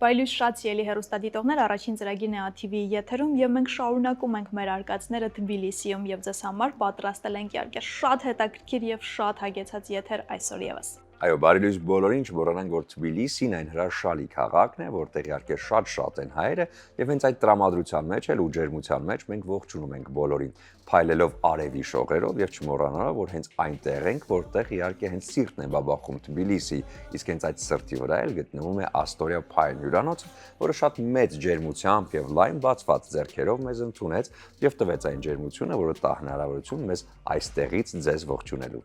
Բայլույս շատ սիրելի հեռուստադիտողներ, առաջին ծրագիրն է ATV-ի եթերում եւ մենք շարունակում ենք մեր արկածները Թբիլիսիում եւ ձեզ համար պատրաստել ենք իհարկե շատ հետաքրքիր եւ շատ հագեցած եթեր այսօր եւս։ Այո, բարի լույս բոլորին, չմոռանանք, որ Թբիլիսին այն հրաշալի քաղաքն է, որտեղ իհարկե շատ են հայերը, եւ հենց այդ տրամադրության մեջ էլ ու ջերմության մեջ մենք ողջունում ենք բոլորին, փայլելով արևի շողերով եւ չմոռանալով, որ հենց այնտեղ ենք, որտեղ իհարկե հենց սիրտն է բաբախում Թբիլիսի, իսկ հենց այդ սրտի վրա էլ գտնվում է Astoria Pine հյուրանոցը, որը շատ մեծ ջերմությամբ եւ լայն բացված ձեռքերով մեզ ընդունեց եւ տվեց այն ջերմությունը, որը տա հնարավորություն մեզ այստեղից ձեզ ողջունելու։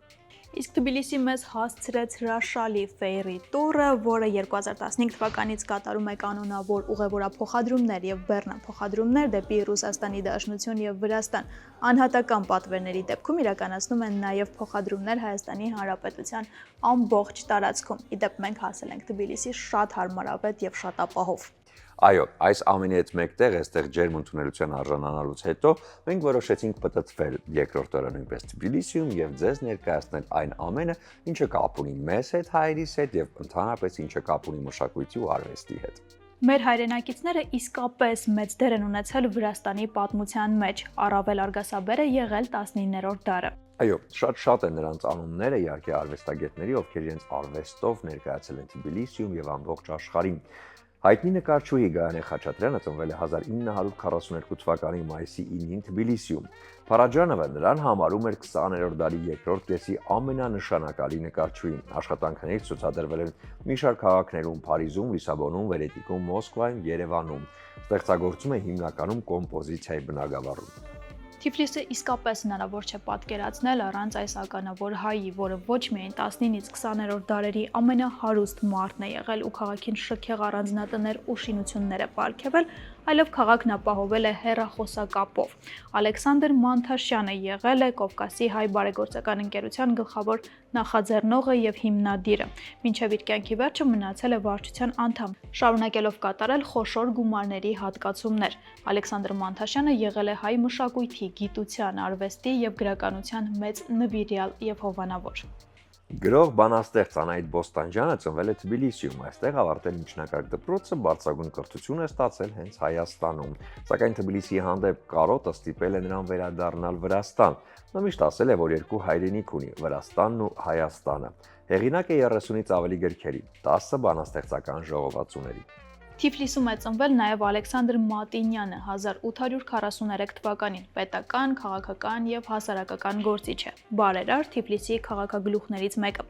Իսկ Թբիլիսի մեզ հասցրեց հրաշալի ֆեյրի տուրը, որը 2015 թվականից կատարում է կանոնավոր ուղևորափոխադրումներ եւ բեռնափոխադրումներ դեպի Ռուսաստանի Դաշնություն եւ Վրաստան։ Անհատական պատվերների դեպքում իրականացնում են նաեւ փոխադրումներ Հայաստանի Հանրապետության ամբողջ տարածքում։ Իդեպ մենք հասել ենք Թբիլիսի շատ հարմարավետ եւ շատ ապահով։ Այո, այս ամենի հետ մեկտեղ այստեղ ջերմ ընդունելության արժանանալուց հետո մենք որոշեցինք պտտվել երկրորդ օրը նույնպես Թբիլիսիում եւ ձեզ ներկայացնել այն ամենը, ինչը կապ ունի մեզ հետ, հայերիս հետ եւ ընդհանրապես ինչը կապ ունի մշակույթի ու արվեստի հետ։ Մեր հայրենակիցները իսկապես մեծ դեր են ունեցել Վրաստանի պատմության մեջ, առավել արգասաբեր է եղել 19-րդ դարը։ Այո, շատ են նրանց անունները, իհարկե արվեստագետների, ովքեր իրենց արվեստով ներկայացել են Թբիլիսիում եւ ամբողջ աշխարհին։ Հայտնի նկարչուհի Գայանե Խաչատրյանը ծնվել է 1942 թվականի մայիսի 9-ին Թբիլիսիում։ Փարաջանովը նրան համարում էր 20-րդ դարի երկրորդ կեսի ամենանշանակալի նկարչուհին։ Աշխատանքներից ցուցադրվել են մի շարք քաղաքներում՝ Փարիզում, Լիսաբոնում, Վենետիկում, Մոսկվայում, Երևանում։ Ստեղծագործում է հիմնականում կոմպոզիցիայի բնագավառում։ Թիֆլիսը իսկապես հնարավոր չէ պատկերացնել առանց այս ականավոր հայի, որը ոչ միայն 19-ից 20-րդ դարերի ամենահարուստ մարդն է եղել ու քաղաքին շքեղ առանձնատներ ու շինություններ է պարգևել, այլև քաղաքն ապահովել է հեռախոսակապով։ Ալեքսանդր Մանթաշյանը եղել է Կովկասի հայ բարեգործական ընկերության գլխավոր նախաձեռնողը եւ հիմնադիրը։ Մինչև իր կյանքի վերջը մնացել է վարչության անդամ, շարունակելով կատարել խոշոր գումարների հատկացումներ։ Ալեքսանդր Մանթաշյանը եղել է հայ մշակույթի, գիտության, արվեստի եւ գրականության մեծ նվիրյալ եւ հովանավոր։ Գրող բանաստեղծ Անահիտ Բոստանջյանը ծնվել է Թբիլիսիում, այստեղ ավարտել միջնակարգ դպրոցը, բարձրագույն կրթություն է ստացել հենց Հայաստանում, սակայն Թբիլիսիի հանդեպ կարոտը ստիպել է նրան վերադառնալ Վրաստան։ Նա միշտ ասել է, որ երկու հայրենիք ունի՝ Վրաստանն ու Հայաստանը։ Հեղինակ է 30-ից ավելի գրքերի, 10 բանաստեղծական ժողովածուների։ Թիֆլիսում է ծնվել նաև Ալեքսանդր Մատինյանը 1843 թվականին, պետական, քաղաքական եւ հասարակական գործիչ է։ Բարերար Թիֆլիսի քաղաքագլուխներից մեկը։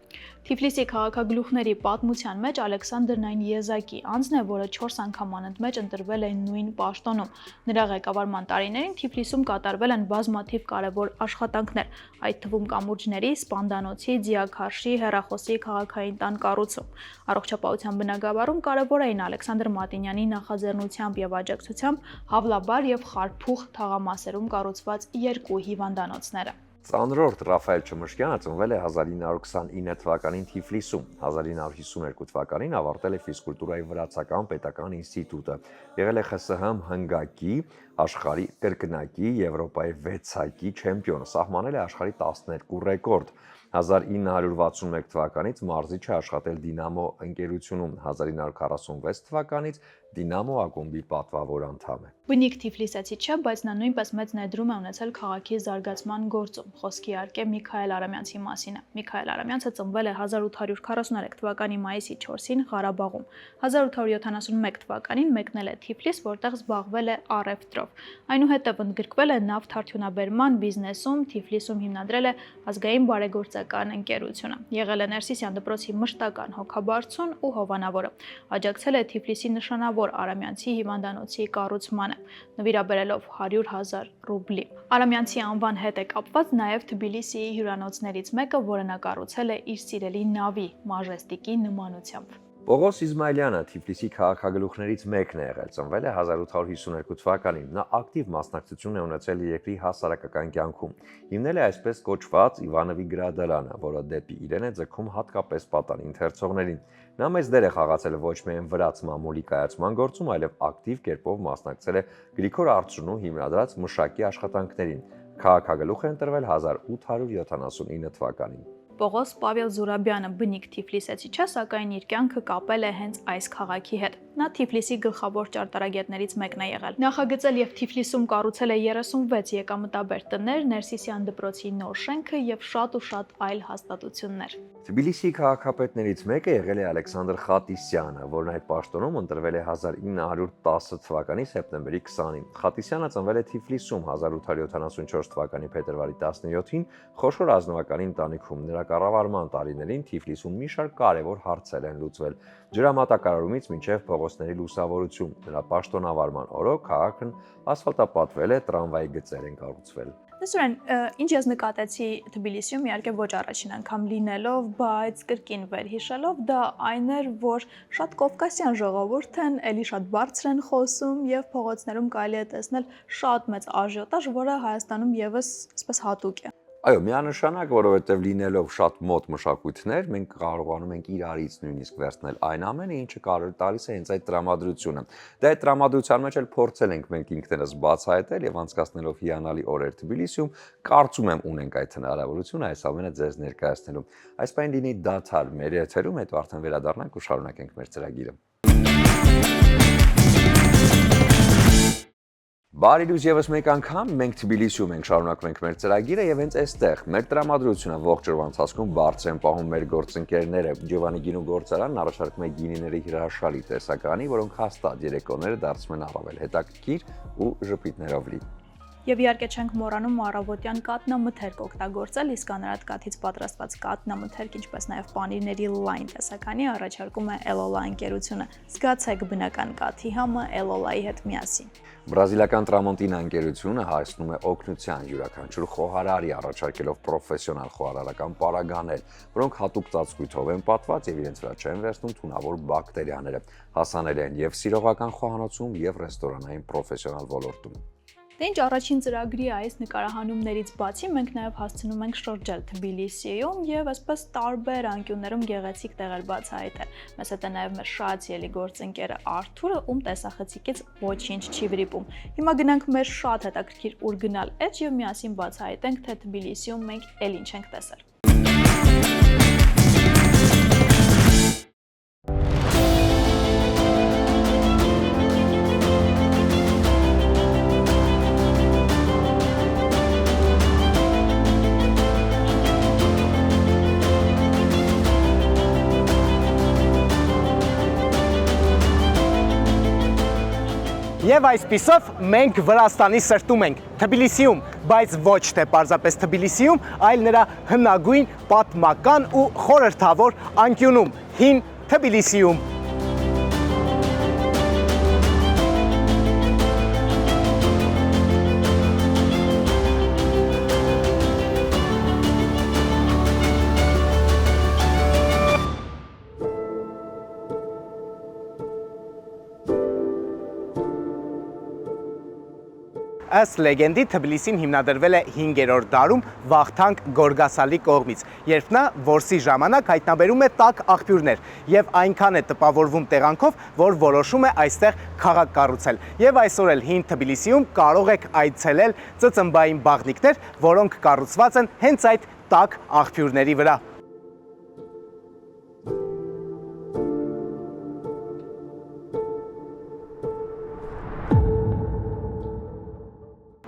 Թիֆլիսի քաղաքագլուխների պատմության մեջ Ալեքսանդրն այն եզակի անձն է, որը 4 անգամ անընդմեջ ընտրվել է նույն պաշտոնում։ Նրա ղեկավարման տարիներին Թիֆլիսում կատարվել են բազմաթիվ կարևոր աշխատանքներ, այդ թվում կամուրջների, սպանդանոցի, ձիաքարշի, հեռախոսի քաղաքային տան կառուցում։ Առողջապահության բնագավառում կարևոր էին Ալեքսանդր Մատինյանի նախաձեռնությամբ եւ աջակցությամբ Հավլաբար եւ Խարփուխ թաղամասերում կառուցված 2 հիվանդանոցները։ Ծանրորդ Ռաֆայել Չմշկյանը ծնվել է 1929 թվականին Թիֆլիսում, 1952 թվականին ավարտել է ֆիզկուլտուրայի վրացական պետական ինստիտուտը, եղել է ԽՍՀՄ հնգակի, աշխարհի կրկնակի, Եվրոպայի 6-ակի չեմպիոն, սահմանել է աշխարհի 12 ռեկորդ։ 1961 թվականից մարզիչ է աշխատել Դինամո ընկերությունում, 1946 թվականից Դինամո ակումբի պատվավոր անդամ է։ Բնիկ Թիֆլիսեցի չէ, բայց նա նույնպես մեծ ներդրում է ունեցել քաղաքի զարգացման գործում։ Խոսքի իհարկե Միքայել Արամյանցի մասին է։ Միքայել Արամյանցը ծնվել է 1843 թվականի մայիսի 4-ին Ղարաբաղում։ 1871 թվականին մեկնել է Թիֆլիս, որտեղ զբաղվել է առևտրով։ Այնուհետև ընդգրկվել է նավթարդյունաբերման բիզնեսում, Թիֆլիսում հիմնադրել է ազգային բարեգործական ընկերությունը։ Եղել է Ներսիսյան դպրոցի մշտական հոգաբարձուն ու հովանավորը։ Աջակցել է Թիֆլիսի նշանավոր Արամյանցի հիվանդանոցի կառուցմանը, նվիրաբերելով 100,000 ռուբլի։ Արամյանցի անվան հետ է կապված նաև Թբիլիսիի հյուրանոցներից մեկը, որը նա կառուցել է իր սիրելի նավի Մաժեստիկի նմանությամբ։ Պողոս Իզմայելյանը Թիֆլիսի քաղաքագլուխներից մեկն է եղել, ծնվել է 1852 թվականին։ Նա ակտիվ մասնակցություն է ունեցել երկրի հասարակական կյանքում։ Հիմնել է այսպես կոչված Իվանովի գրադարանը, որը դեպի իրեն է ձգում հատկապես պատանի ընթերցողներին։ Նա մեծ դեր է խաղացել ոչ միայն վրաց մամուլի կայացման գործում, այլև ակտիվ կերպով մասնակցել է Գրիգոր Արծրունու հիմնադրած մշակի աշխատանքներին։ Քաղաքագլուխ է ընտրվել 1879 թվականին։ Պողոս Պավել Զուրաբյանը բնիկ Թիֆլիսեցի չէ, սակայն իր կյանքը կապել է հենց այս քաղաքի հետ։ Նա Թիֆլիսի գլխավոր ճարտարագետներից մեկն է եղել։ Նախագծել եւ Թիֆլիսում կառուցել է 36 եկամտաբեր տներ, Ներսիսյան դպրոցի նոր շենքը եւ շատ այլ հաստատություններ։ Թբիլիսի քաղաքապետներից մեկը եղել է Ալեքսանդր Խատիսյանը, որն այդ պաշտոնում ընտրվել է 1910 թվականի սեպտեմբերի 20-ին։ Խատիսյանը ծնվել է Թիֆլիսում 1874 թվականի փետրվարի 17-ին խոշոր ազնվականի ընտանիքում։ Նրա կառավարման տարիներին Թիֆլիսում մի շարք կարևոր հարցեր են լուծվել՝ ջրամատակարարումից մինչև փողոցների լուսավորություն։ Նրա պաշտոնավարման օրոք քաղաքն ասֆալտապատվել է, տրամվայի գծեր են կառուցվել։ Նսուրեն, ինչ ես նկատեցի Թբիլիսիում, իհարկե ոչ առաջին անգամ լինելով, բայց կրկին վերհիշելով, դա այն էր, որ շատ կովկասյան ժողովուրդ են, էլի շատ բարձր են խոսում եւ փողոցներում կարելի է տեսնել շատ մեծ աժիոտաժ, որը Հայաստանում եւս այսպես հատուկ է։ Այո, միանշանակ, որովհետև լինելով շատ մոտ մշակույթներ, մենք կարողանում ենք իրարից նույնիսկ վերցնել այն ամենը, ինչը կարող տալիս է հենց այդ տրամադրությունը։ Դա այդ տրամադրության մեջ էլ փորձել ենք մենք ինքներս բացահայտել եւ անցկացնելով հիանալի օրեր Թբիլիսիում, կարծում եմ ունենք այդ հնարավորությունը այս ամենը ձեզ ներկայացնելու։ Այսպես լինի դադար մեր եթերում, հետո արդեն վերադառնանք ու շարունակենք մեր ծրագիրը։ Բարի լույս եւս մեկ անգամ մենք Թբիլիսիում ենք շարունակում ենք մեր ծրագիրը եւ հենց այստեղ մեր տրամադրությունը ողջ օրվա ընթացքում բարձր են պահում մեր գործընկերները։ Ջովանի գինու գործարանն առաջարկում է գինիների հրաշալի տեսականի, որոնք հաստատ երեկոները դարձնում են առավել հետաքրքիր ու ժպիտներով լի։ Եվ իհարկե չենք մոռանում առավոտյան կատնամթերք օգտագործել, իսկ անարատ կաթից պատրաստված կատնամթերք, ինչպես նաև պանիրների լայն տեսականի առաջարկում է Էլոլա ընկերությունը։ Զգացեք բնական կաթի համը Էլոլայի հետ միասին։ Բրազիլական Տրամոնտինա ընկերությունը հայցնում է օգնության յուրաքանչյուր խոհարարի, առաջարկելով պրոֆեսիոնալ խոհարարական պարագաներ, որոնք հատուկ ծածկույթով են պատված եւ իրենց վրա չեն վերցնում թունավոր բակտերիաները, հասանելի են եւ սիրողական խոհանոցում եւ ռեստորանային պրոֆեսիոնալ ոլորտում։ Դե ինչ առաջին ծրագրի այս նկարահանումներից բացի մենք նաև հասցնում ենք շրջել Թբիլիսիում եւ այսպես տարբեր անկյուններում գեղեցիկ տեղեր բացահայտել։ Մեզ հետ է նաև մեր շատ սիրելի գործընկերը Արթուրը, ում տեսախցիկից ոչինչ չի վրիպում։ Հիմա գնանք մեր շատ հետաքրքիր ուր գնալ էջ եւ միասին բացահայտենք, թե Թբիլիսիում մենք էլ ինչ ենք տեսել։ Եվ այսպիսով մենք Վրաստանի սրտում ենք, Թբիլիսիում, բայց ոչ թե պարզապես Թբիլիսիում, այլ նրա հնագույն, պատմական ու խորհրդավոր անկյունում, հին Թբիլիսիում։ Ըստ լեգենդի Թբիլիսին հիմնադրվել է 5-րդ դարում Վախթանգ Գորգասալի կողմից, երբ նա որսի ժամանակ հայտնաբերում է տաք աղբյուրներ եւ այնքան է տպավորվում տեղանքով, որ որոշում է այստեղ քաղաք կառուցել։ Եվ այսօր էլ հին Թբիլիսիում կարող եք այցելել ծծմբային բաղնիքներ, որոնք կառուցված են հենց այդ տաք աղբյուրների վրա։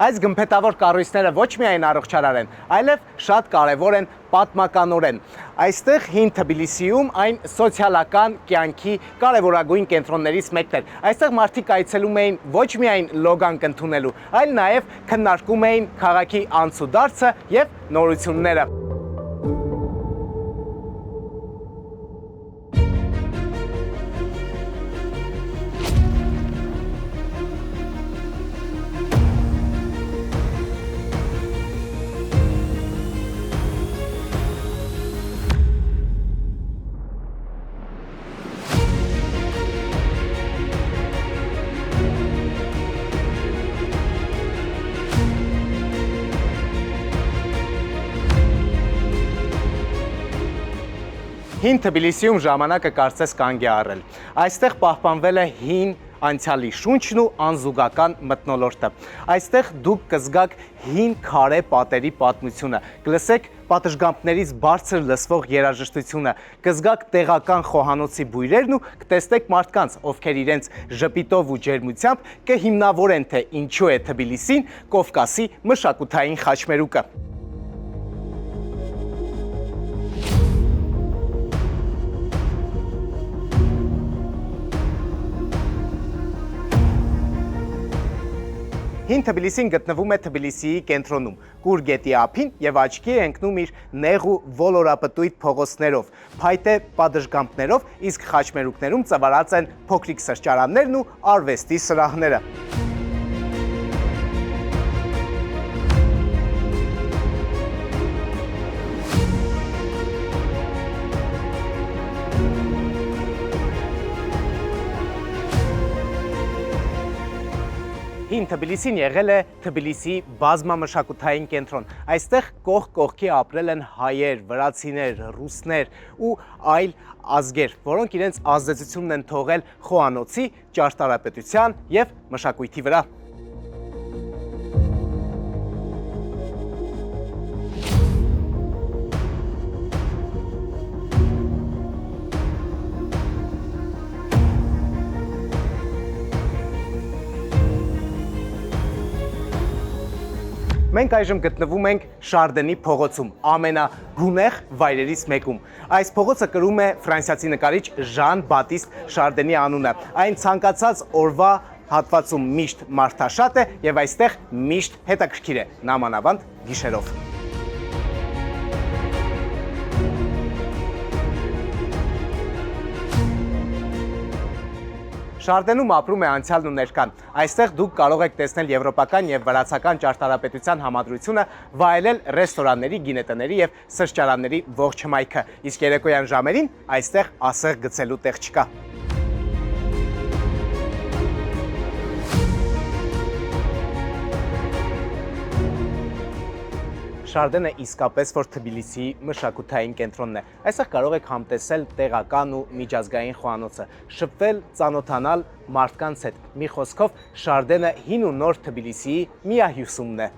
Այս գմփետավոր կառույցները ոչ միայն առողջարար են, այլև շատ կարևոր են պատմականորեն։ Այստեղ հին Թբիլիսիում այն սոցիալական կյանքի կարևորագույն կենտրոններից մեկն էր։ Այստեղ մարդիկ այցելում էին ոչ միայն լոգանք ընդունելու, այլ նաև քննարկում էին քաղաքի անցուդարձը եւ նորությունները։ Հին Թբիլիսիում ժամանակը կարծես կանգ է առել։ Այստեղ պահպանվել է հին անցյալի շունչն ու անզուգական մթնոլորտը։ Այստեղ դուք կզգաք հին քարե պատերի պատմությունը, կլսեք պատշգամբներից բարձր լսվող երաժշտությունը, կզգաք տեղական խոհանոցի բույրերն ու կտեսնեք մարդկանց, ովքեր իրենց ժպիտով ու ջերմությամբ կհիմնավորեն, թե ինչու է Թբիլիսին Կովկասի մշակութային խաչմերուկը։ Հին Թբիլիսին գտնվում է Թբիլիսիի կենտրոնում, Կուր գետի ափին եւ աչքի է ընկնում իր նեղ ու ոլորապտույտ փողոցներով, փայտե պատշգամբներով, իսկ խաչմերուկներում ծավալած են փոքրիկ սրճարաններն ու արվեստի սրահները։ Հին Թբիլիսին եղել է Թբիլիսիի բազմամշակութային կենտրոն։ Այստեղ կողք կողքի ապրել են հայեր, վրացիներ, ռուսներ ու այլ ազգեր, որոնք իրենց ազդեցությունն են թողել խոհանոցի, ճարտարապետության եւ մշակույթի վրա։ Մենք այժմ գտնվում ենք Շարդենի փողոցում, ամենագունեղ վայրերից մեկում։ Այս փողոցը կրում է ֆրանսիացի նկարիչ Ժան Բատիստ Շարդենի անունը։ Այն ցանկացած օրվա հատվածում միշտ մարդաշատ է եւ այստեղ միշտ հետաքրքիր է, նամանավանդ գիշերով։ Շարդենում ապրում է անցյալն ու ներկան։ Այստեղ դուք կարող եք տեսնել եվրոպական եւ վրացական ճարտարապետության համադրությունը, վայելել ռեստորանների, գինետների եւ սրճարանների ողջ հմայքը։ Իսկ երեկոյան ժամերին այստեղ ասեղ գցելու տեղ չկա։ Շարդենը իսկապես որ Թբիլիսիի մշակութային կենտրոնն է։ Այստեղ կարող եք համտեսել տեղական ու միջազգային խոհանոցը, շփվել, ծանոթանալ մարդկանց հետ։ Մի խոսքով, Շարդենը հին ու նոր Թբիլիսիի միահյուսումն է։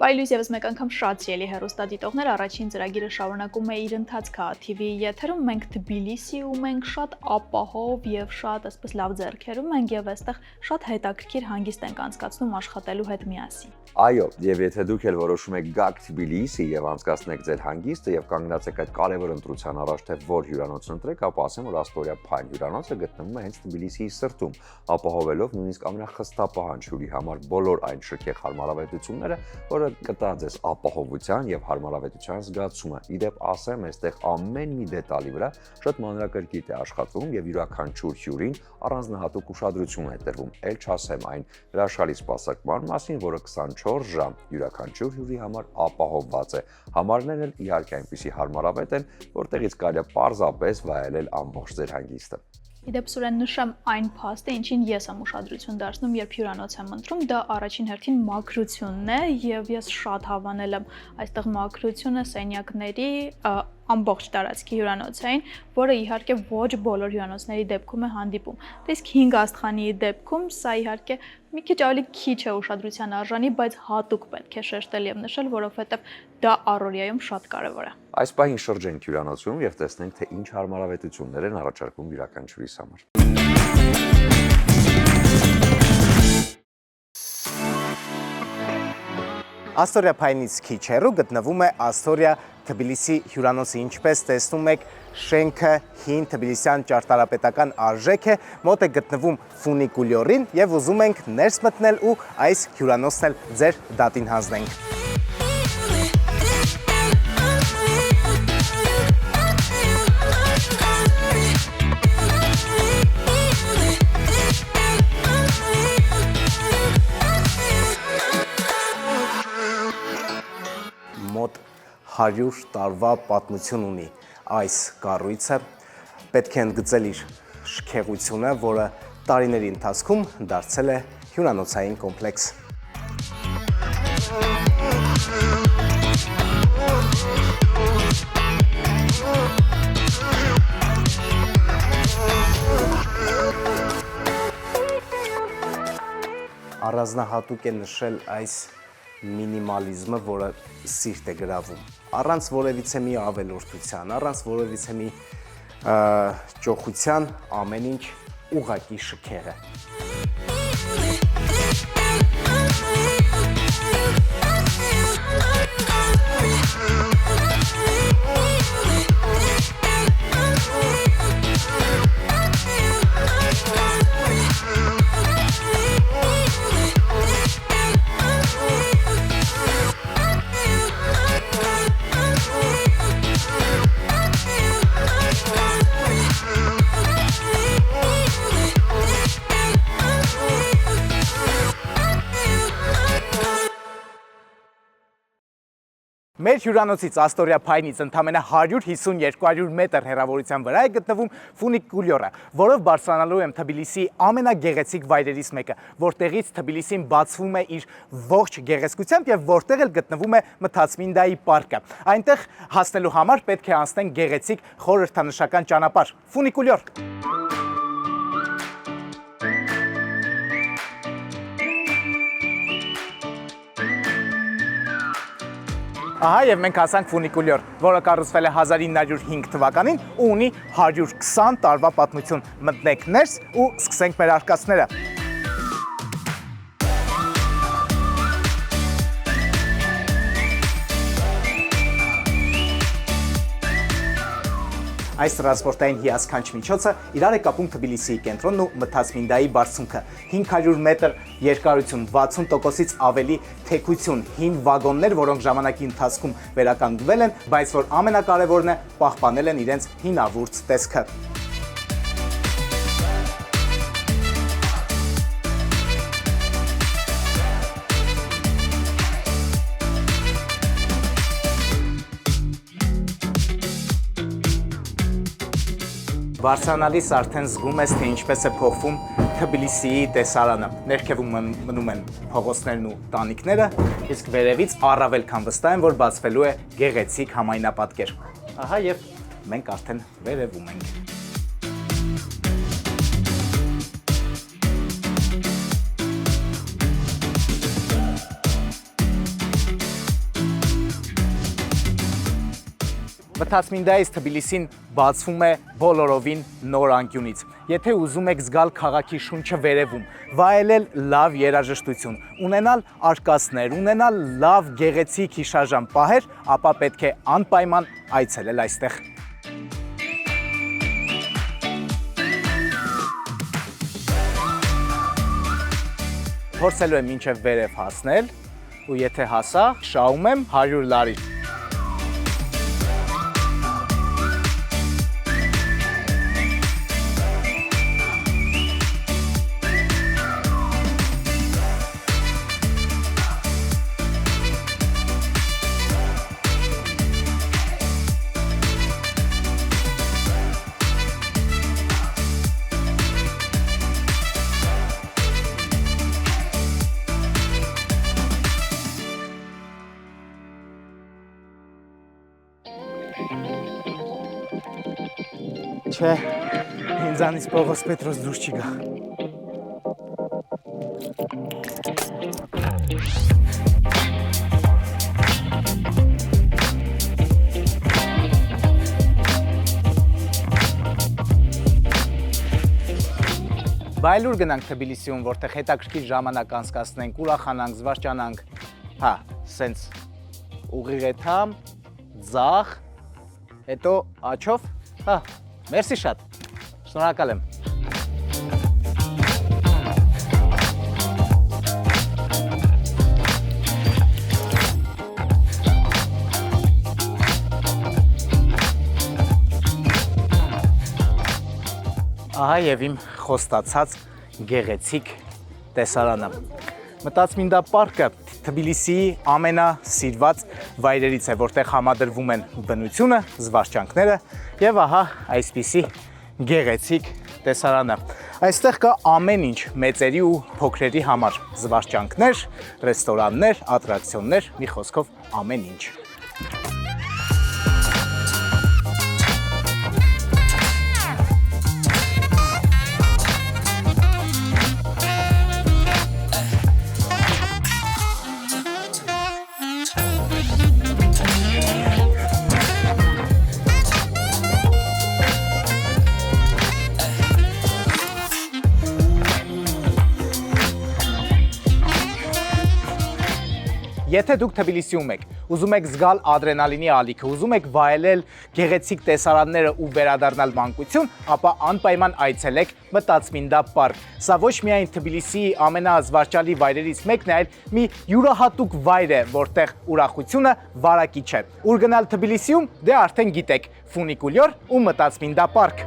Բայլույս եւս մեկ անգամ շատ սիրելի հեռուստադիտողներ, առաջին ծրագիրը շարունակում է իր ընթացքը TV եթերում։ Մենք Թբիլիսիում ենք, շատ ապահով եւ շատ այսպես լավ ձեռքերում ենք եւ այստեղ շատ հետաքրքիր հանգիստ ենք անցկացնում աշխատելու հետ միասին։ Այո, եւ եթե դուք էլ որոշում եք գաք Թբիլիսի եւ անցկացնեք ձեր հանգիստը եւ կանգնած եք այդ կարևոր ընտրության առաջ, թե որ հյուրանոց ընտրեք, ապա ասեմ, որ Աստորիա Փայն հյուրանոցը գտնվում է հենց Թբիլիսիի սրտում, ապահովելով նույնիսկ ամենախստապահանջ հյուրի համար բոլոր այն շքեղ հարմարավետությունները, որը կտա ձեզ ապահովության եւ հարմարավետության զգացումը։ Իդեպ ասեմ, այստեղ ամեն մի դետալի վրա շատ մանրակրկիտ է աշխատվում եւ յուրաքանչյուր հյուրին առանձնահատուկ ուշադրություն է տրվում։ Էլ չասեմ այն հրաշալի սպասարկման մասին, որը 24 ժամ յուրաքանչյուր հյուրի համար ապահովված է։ Համարներն էլ իհարկե այնպիսի հարմարավետ են, որտեղից կարելի է պարզապես վայելել ամբողջ ձեր հանգիստը։ Իդեպ Սուրեն նշեմ այն փաստը, ինչին ես եմ ուշադրություն դարձնում, երբ հյուրանոց եմ ընտրում, դա առաջին հերթին մաքրությունն է եւ ես շատ հավանել եմ այստեղ մաքրությունը սենյակների ամբողջ տարածքի հյուրանոցային, որը իհարկե ոչ բոլոր հյուրանոցների դեպքում է հանդիպում։ Իսկ 5 աստղանի դեպքում սա իհարկե մի քիչ ավելի քիչ է ուշադրության արժանի, բայց հատուկ պետք է շեշտել եւ նշել, որովհետեւ դա առօրյայում շատ կարեւոր է։ Այս պահին շրջենք հյուրանոցում եւ տեսնենք, թե ինչ հարմարավետություններ են առաջարկում յուրաքանչյուրիս համար։ Աստորիա Փայնից քիչ հեռու գտնվում է Աստորիա Թբիլիսի հյուրանոցը, ինչպես տեսնում եք, շենքը հին թբիլիսյան ճարտարապետական արժեք է, մոտ է գտնվում ֆունիկուլյորին եւ ուզում ենք ներս մտնել ու այս հյուրանոցն էլ ձեր դատին հանձնենք։ Մոտ 100 տարվա պատմություն ունի այս կառույցը, պետք է ընդգծել իր շքեղությունը, որը տարիների ընթացքում դարձել է հյուրանոցային կոմպլեքս։ առանձնահատուկ է նշել այս մինիմալիզմը, որը սիրտ է գրավում, առանց որևիցե մի ավելորդության, առանց որևիցե մի ճոխության, ամեն ինչ ուղղակի շքեղ է։ Մեր հյուրանոցից Աստորիա Փայնից ընդամենը 150-200 մետր հեռավորության վրա է գտնվում ֆունիկուլյորը, որով բարձրանալու եմ Թբիլիսիի ամենագեղեցիկ վայրերից մեկը, որտեղից Թբիլիսին բացվում է իր ողջ գեղեցկությամբ եւ որտեղ էլ գտնվում է Մթացմինդայի պարկը։ Այնտեղ հասնելու համար պետք է անցնենք գեղեցիկ խորհրդանշական ճանապարհ՝ ֆունիկուլյոր։ Ահա եւ մենք հասանք ֆունիկուլյոր, որը կառուցվել է 1905 թվականին ու ունի 120 տարվա պատմություն։ Մտնենք ներս ու սկսենք մեր արկածները։ Այս տրանսպորտային հիասքանչ միջոցը իրար է կապում Թբիլիսիի կենտրոնն ու Մթացմինդայի բարձունքը։ 500 մետր երկարություն, 60%-ից ավելի թեքություն, հին վագոններ, որոնք ժամանակի ընթացքում վերականգնվել են, բայց որ ամենակարևորն է, պահպանել են իրենց հինավուրց տեսքը։ Բարձրանալիս արդեն զգում ես, թե ինչպես է փոխվում Թբիլիսիի տեսարանը։ Ներքևում մնում են փողոցներն ու տանիքները, իսկ վերևից առավել քան վստահ եմ, որ բացվելու է գեղեցիկ համայնապատկեր։ Ահա եւ մենք արդեն վերևում ենք։ Մթացմինդայից Թբիլիսին բացվում է բոլորովին նոր անկյունից։ Եթե ուզում եք զգալ քաղաքի շունչը վերևում, վայելել լավ երաժշտություն, ունենալ արկածներ, ունենալ լավ գեղեցիկ հիշարժան պահեր, ապա պետք է անպայման այցելել այստեղ։ Փորձելու եմ մինչև վերև հասնել, ու եթե հասա, շահում եմ 100 լարի։ Չէ, ինձանից Պողոս Պետրոս դուրս չի գա։ Բայլուր գնանք Թբիլիսիում, որտեղ հետաքրքիր ժամանակ անցկացնենք, ուրախանանք, զվարճանանք։ Հա, սենց ուղիղ եթամ, ձախ, հետո աչով, հա, մերսի շատ, շնորհակալ եմ։ Ահա եւ իմ խոստացած գեղեցիկ տեսարանը։ Մթացմինդա պարկը Թբիլիսիի ամենասիրված վայրերից է, որտեղ համադրվում են բնությունը, զվարճանքները եւ ահա այսպիսի գեղեցիկ տեսարանը։ Այստեղ կա ամեն ինչ մեծերի ու փոքրերի համար՝ զվարճանքներ, ռեստորաններ, ատրակցիոններ, մի խոսքով ամեն ինչ։ Եթե դուք Թբիլիսիում եք, ուզում եք զգալ ադրենալինի ալիքը, ուզում եք վայելել գեղեցիկ տեսարանները ու վերադառնալ մանկություն, ապա անպայման այցելեք Մտածմինդա պարկ։ Սա ոչ միայն Թբիլիսիի ամենազվարճալի վայրերից մեկն է, այլ մի յուրահատուկ վայր է, որտեղ ուրախությունը վարակիչ է։ Ուր գնալ Թբիլիսիում, դե արդեն գիտեք, ֆունիկուլյոր ու Մտածմինդա պարկ։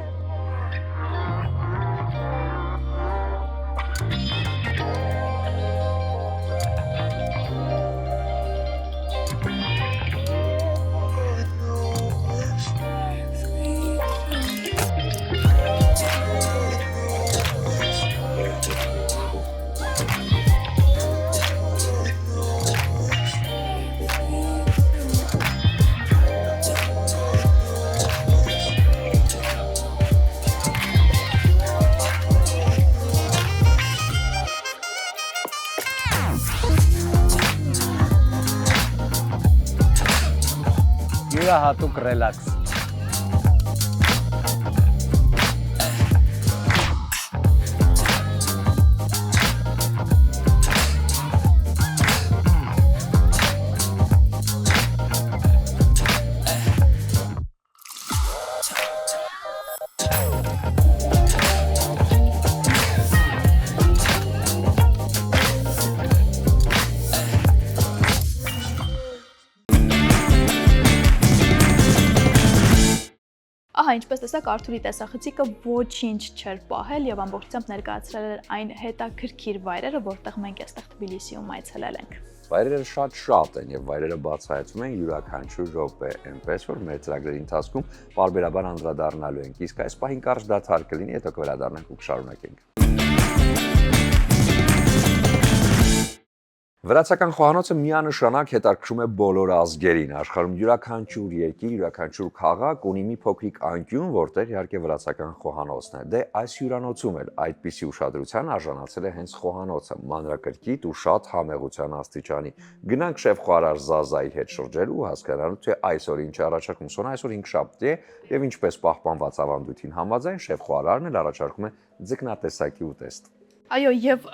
Յուրահատուկ ռելաքս։ Ահա, ինչպես տեսակ, Արթուրի տեսախցիկը ոչինչ չէր պահել եւ ամբողջությամբ ներկայացրել էր այն հետաքրքիր վայրերը, որտեղ մենք այստեղ Թբիլիսիում այցելել ենք։ Վայրերը շատ են եւ վայրերը բացահայտվում են յուրաքանչյուր րոպե, այնպես որ մեր ծրագրերի ընթացքում բարբերաբար անդրադառնալու ենք։ Իսկ այս պահին կարճ դադար կլինի, հետո կվերադառնանք ու կշարունակենք։ Վրացական խոհանոցը միանշանակ հետաքրքրում է բոլոր ազգերին։ Աշխարհում յուրաքանչյուր երկիր, յուրաքանչյուր քաղաք ունի մի փոքրիկ անկյուն, որտեղ իհարկե վրացական խոհանոցն է։ Դե այս հյուրանոցում էլ այդպիսի ուշադրության արժանացել է հենց խոհանոցը, մանրակրկիտ ու շատ համեղության աստիճանի։ Գնանք շեֆ խոհարար Զազայի հետ շրջելու ու հասկանալու, թե այսօր ինչ առաջարկում Սոնա, այսօր 5-շաբթի է եւ ինչպես պահպանված ավանդույթին համաձայն շեֆ խոհարարն էլ առաջարկում է ձկնատեսակի ուտեստ։ Այո, եւ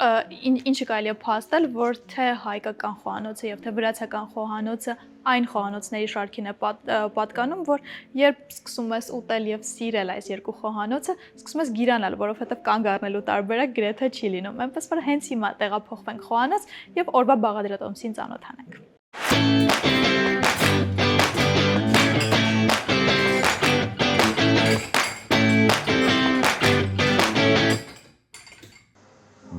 ինչը կարելի է փաստել, որ թե հայկական խոհանոցը եւ թե վրացական խոհանոցը այն խոհանոցների շարքին է պատկանում, որ երբ սկսում ես ուտել եւ սիրել այս երկու խոհանոցը, սկսում ես գիրանալ, որովհետեւ կանգ առնելու տարբերակ գրեթե չի լինում։ Այնպես որ հենց հիմա տեղափոխվենք խոհանոց եւ օրվա բաղադրատոմսին ծանոթանանք։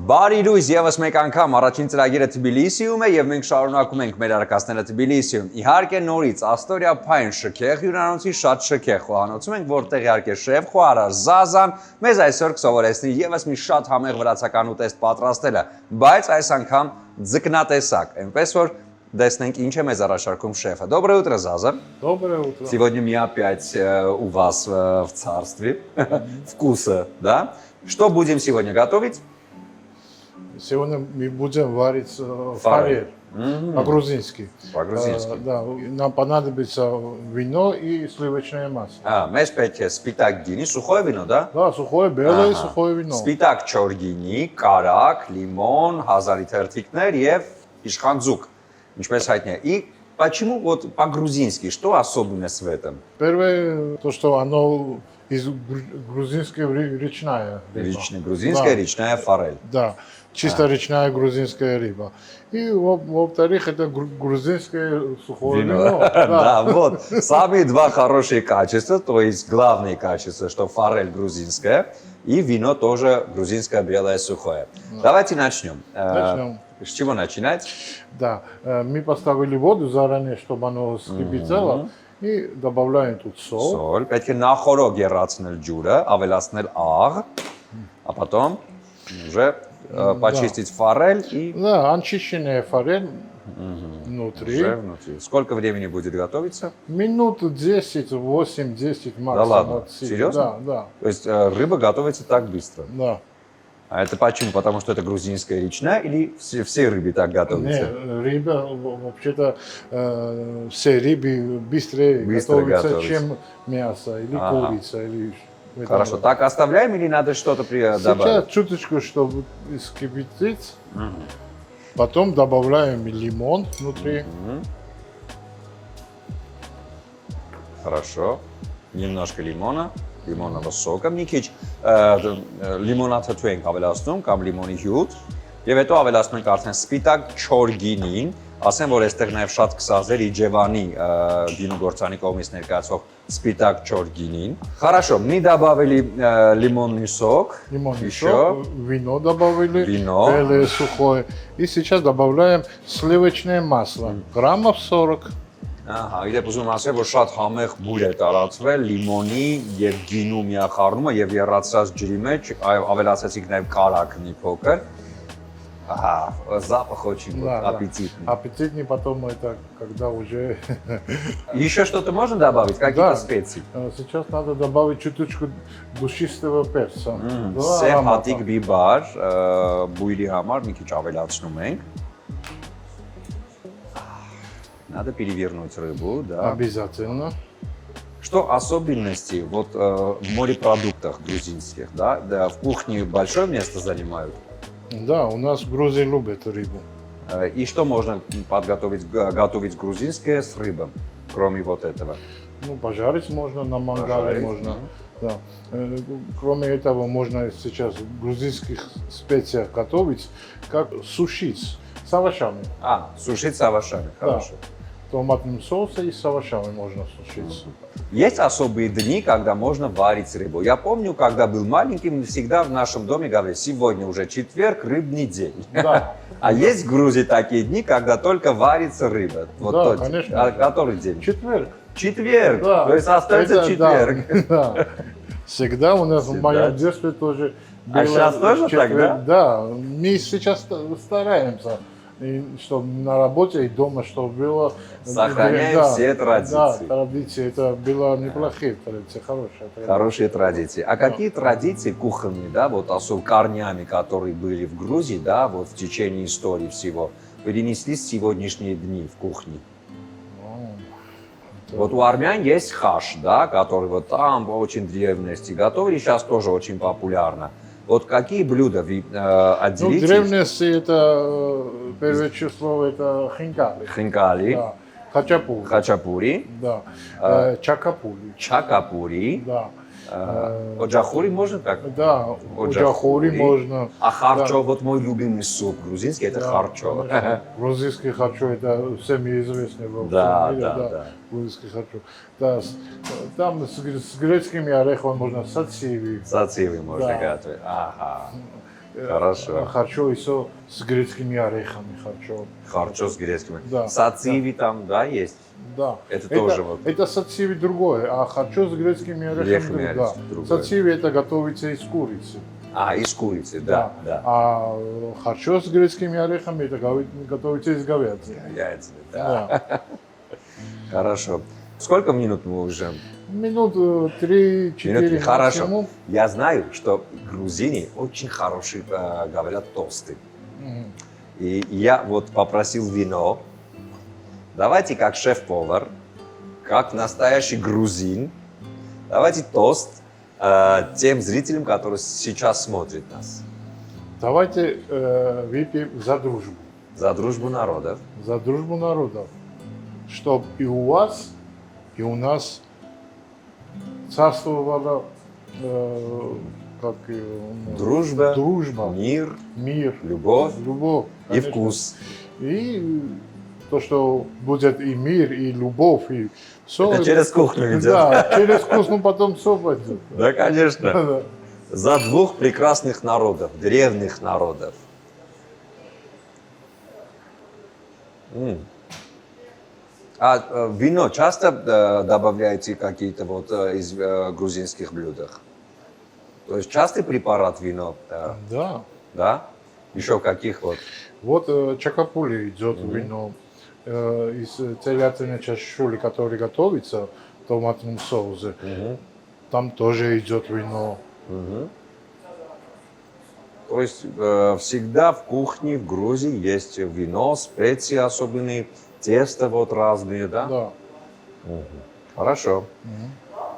Բարի լույս եւս մեկ անգամ առաջին ծրագիրը Թբիլիսիում է եւ մենք շարունակում ենք մեր արկածները Թբիլիսիում։ Իհարկե նորից Աստորիա Փայն շքեղ հյուրանոցի շատ շքեղ խոհանոցում ենք, որտեղ իհարկե շեֆ խոհարար Զազան մեզ այսօր կսովորեցնի եւս մի շատ համեղ վրացական ուտեստ պատրաստելը, բայց այս անգամ ձկնատեսակ, այնպես որ տեսնենք ինչ է մեզ առաջարկում շեֆը։ Доброе утро, Заза. Доброе утро. Сегодня мне опять у вас в царстве вкуса, да? Что будем сегодня готовить? Сегодня мы будем варить форель по-грузински. По-грузински. Да, нам понадобится вино и сливочное масло. Մեզ պետք է սպիտակ գինի, сухое вино, да? Да, сухое, белое сухое вино. Սպիտակ չոր գինի, կարակ, լիմոն, հազարի թերթիկներ եւ իշխանձուկ, ինչպես հայտնի է։ И почему вот по-грузински, что особенность в этом? Первое, то, что оно из грузинской речная рыба. Грузинская речная форель. Да, чисто речная грузинская рыба. И во-вторых, это грузинское сухое вино. Да, вот. Самые два хорошие качества, то есть главные качества, что форель грузинская и вино тоже грузинское белое сухое. Давайте начнем. Начнем. С чего начинать? Да, мы поставили воду заранее, чтобы оно скипятило. И добавляем тут соль. Соль. Պետք է նախորդ երացնել ջուրը, ավելացնել աղ, а потом уже почистить форель и... Да, очищенная форель внутри. Уже внутри. Сколько времени будет готовиться? Минут 10, 8-10 максимум. Да ладно? Серьезно? Да, да. То есть рыба готовится так быстро? Да. А это почему? Потому что это грузинская речная или все рыбы так Не, готовятся? рыба, вообще-то, все рыбы быстрее Быстро готовятся, готовятся. чем мясо или Ага. курица. Или в этом Хорошо, роде. так оставляем или надо что-то Сейчас добавить? чуточку, чтобы скипятить. Потом добавляем лимон внутри. Хорошо. Немножко лимона, лимонного сока, մի քիչ լիմոնաթթու ենք ավելացնում կամ լիմոնի հյութ եւ հետո ավելացնում ենք արդեն սպիտակ չոր գինին, ասեմ որ այստեղ նաեւ շատ կսազեր Իջևանի գինուգործանի կողմից ներկայացվող սպիտակ չոր գինին։ Хорошо, мы добавили лимонный сок, Лимонный еще сок, вино добавили, Вино. белое, сухое. И сейчас добавляем сливочное масло, граммов 40. Ահա, իրեք ուզում ասել, որ շատ համեղ բույր է տարածվել լիմոնի եւ գինու միախառնումը եւ երրացած ջրի մեջ ավելացեցիք նաեւ կարագն մի փոքր։ Ահա, запах очень Да, да. аппетитный. Аппетитный потом это, когда уже... Еще что-то можно добавить? Какие-то Да. специи? Сейчас надо добавить чуточку душистого перца. Два Սև аромата. հատիկ բիբար, բույրի համար մի քիչ ավելացնում ենք։ Надо перевернуть рыбу, да. Обязательно. Что особенности вот в морепродуктах грузинских, да? Да, в кухне большое место занимают? Да, у нас в Грузии любят рыбу. И что можно готовить грузинское с рыбой, кроме вот этого? Ну, пожарить можно, на мангале Пожарить, можно. Да. Кроме этого, можно сейчас в грузинских специях готовить, как сушить с овощами. Сушить с овощами, хорошо. Томатным соусом и с овощами можно сушить. Есть особые дни, когда можно варить рыбу. Я помню, когда был маленьким, всегда в нашем доме говорили, сегодня уже четверг, рыбный день. Да. А есть в Грузии такие дни, когда только варится рыба? Вот Да, тот, конечно. А который день? Четверг. Четверг. Да. То есть остается Это четверг. Да, да. Всегда у нас Всегда. в моем детстве тоже было. сейчас тоже так, да? Да. Мы сейчас стараемся, чтобы на работе и дома, чтобы было... Сохраняем все традиции. Да, традиции. Это было неплохие традиции, хорошие традиции. Хорошие традиции. А какие традиции кухонные, да, вот особо корнями, которые были в Грузии, да, вот в течение истории всего, перенеслись в сегодняшние дни в кухне? Вот у армян есть хаш, да, который вот там очень древности готовили, сейчас тоже очень популярно. Вот какие блюда вы Ну, отделите? в древности это первое число это хинкали. Хинкали, Да. Хачапури. хачапури, Да. Чакапури. чакапури, Да. оджахури можно так? Да. Оджахури можно. А харчо, вот мой любимый суп грузинский, это Да, харчо. конечно. Грузинский харчо это всем известный во всем Да, мире, да. Грузинский харчо. Да, там с грецкими орехами можно сациви. Сациви можно Да. готовить. Ага. Хорошо. Харчо еще с грецкими орехами харчо. Харчо с грецким. Да. Сациви там, да, есть? Да. Это тоже вот. Это сациви другое, а харчо с грецкими Орехами орехами да. другое. Сациви это готовится из курицы. Из курицы, да, да. А харчо с грецкими орехами это готовится из говядины. Яйца, да. Да. Хорошо. Сколько минут мы уже? Минут 3-4 Хорошо. максимум. Я знаю, что грузины очень хорошие говорят тосты. Мгм. И я вот попросил вино. Давайте как шеф-повар, как настоящий грузин, давайте тост тем зрителям, которые сейчас смотрят нас. Давайте выпьем за дружбу. За дружбу народов. За дружбу народов. Чтоб и у вас, и у нас царствовала как Дружба, дружба, мир, мир, любовь любовь и конечно. вкус. И то, что будет и мир, и любовь, и все. Это через кухню идет. Да, через вкус, потом все пойдет. Да, конечно. Да. За двух прекрасных народов, древних народов. А вино часто добавляете какие-то вот из грузинских блюдах? То есть частый препарат вино, Да. да? Еще в каких вот? Вот чакапули идет вино из телятины чашули, который готовится в томатном соусе. Там тоже идет вино. То есть всегда в кухне в Грузии есть вино, специи особенные, тесто вот разные, да? Да. Хорошо.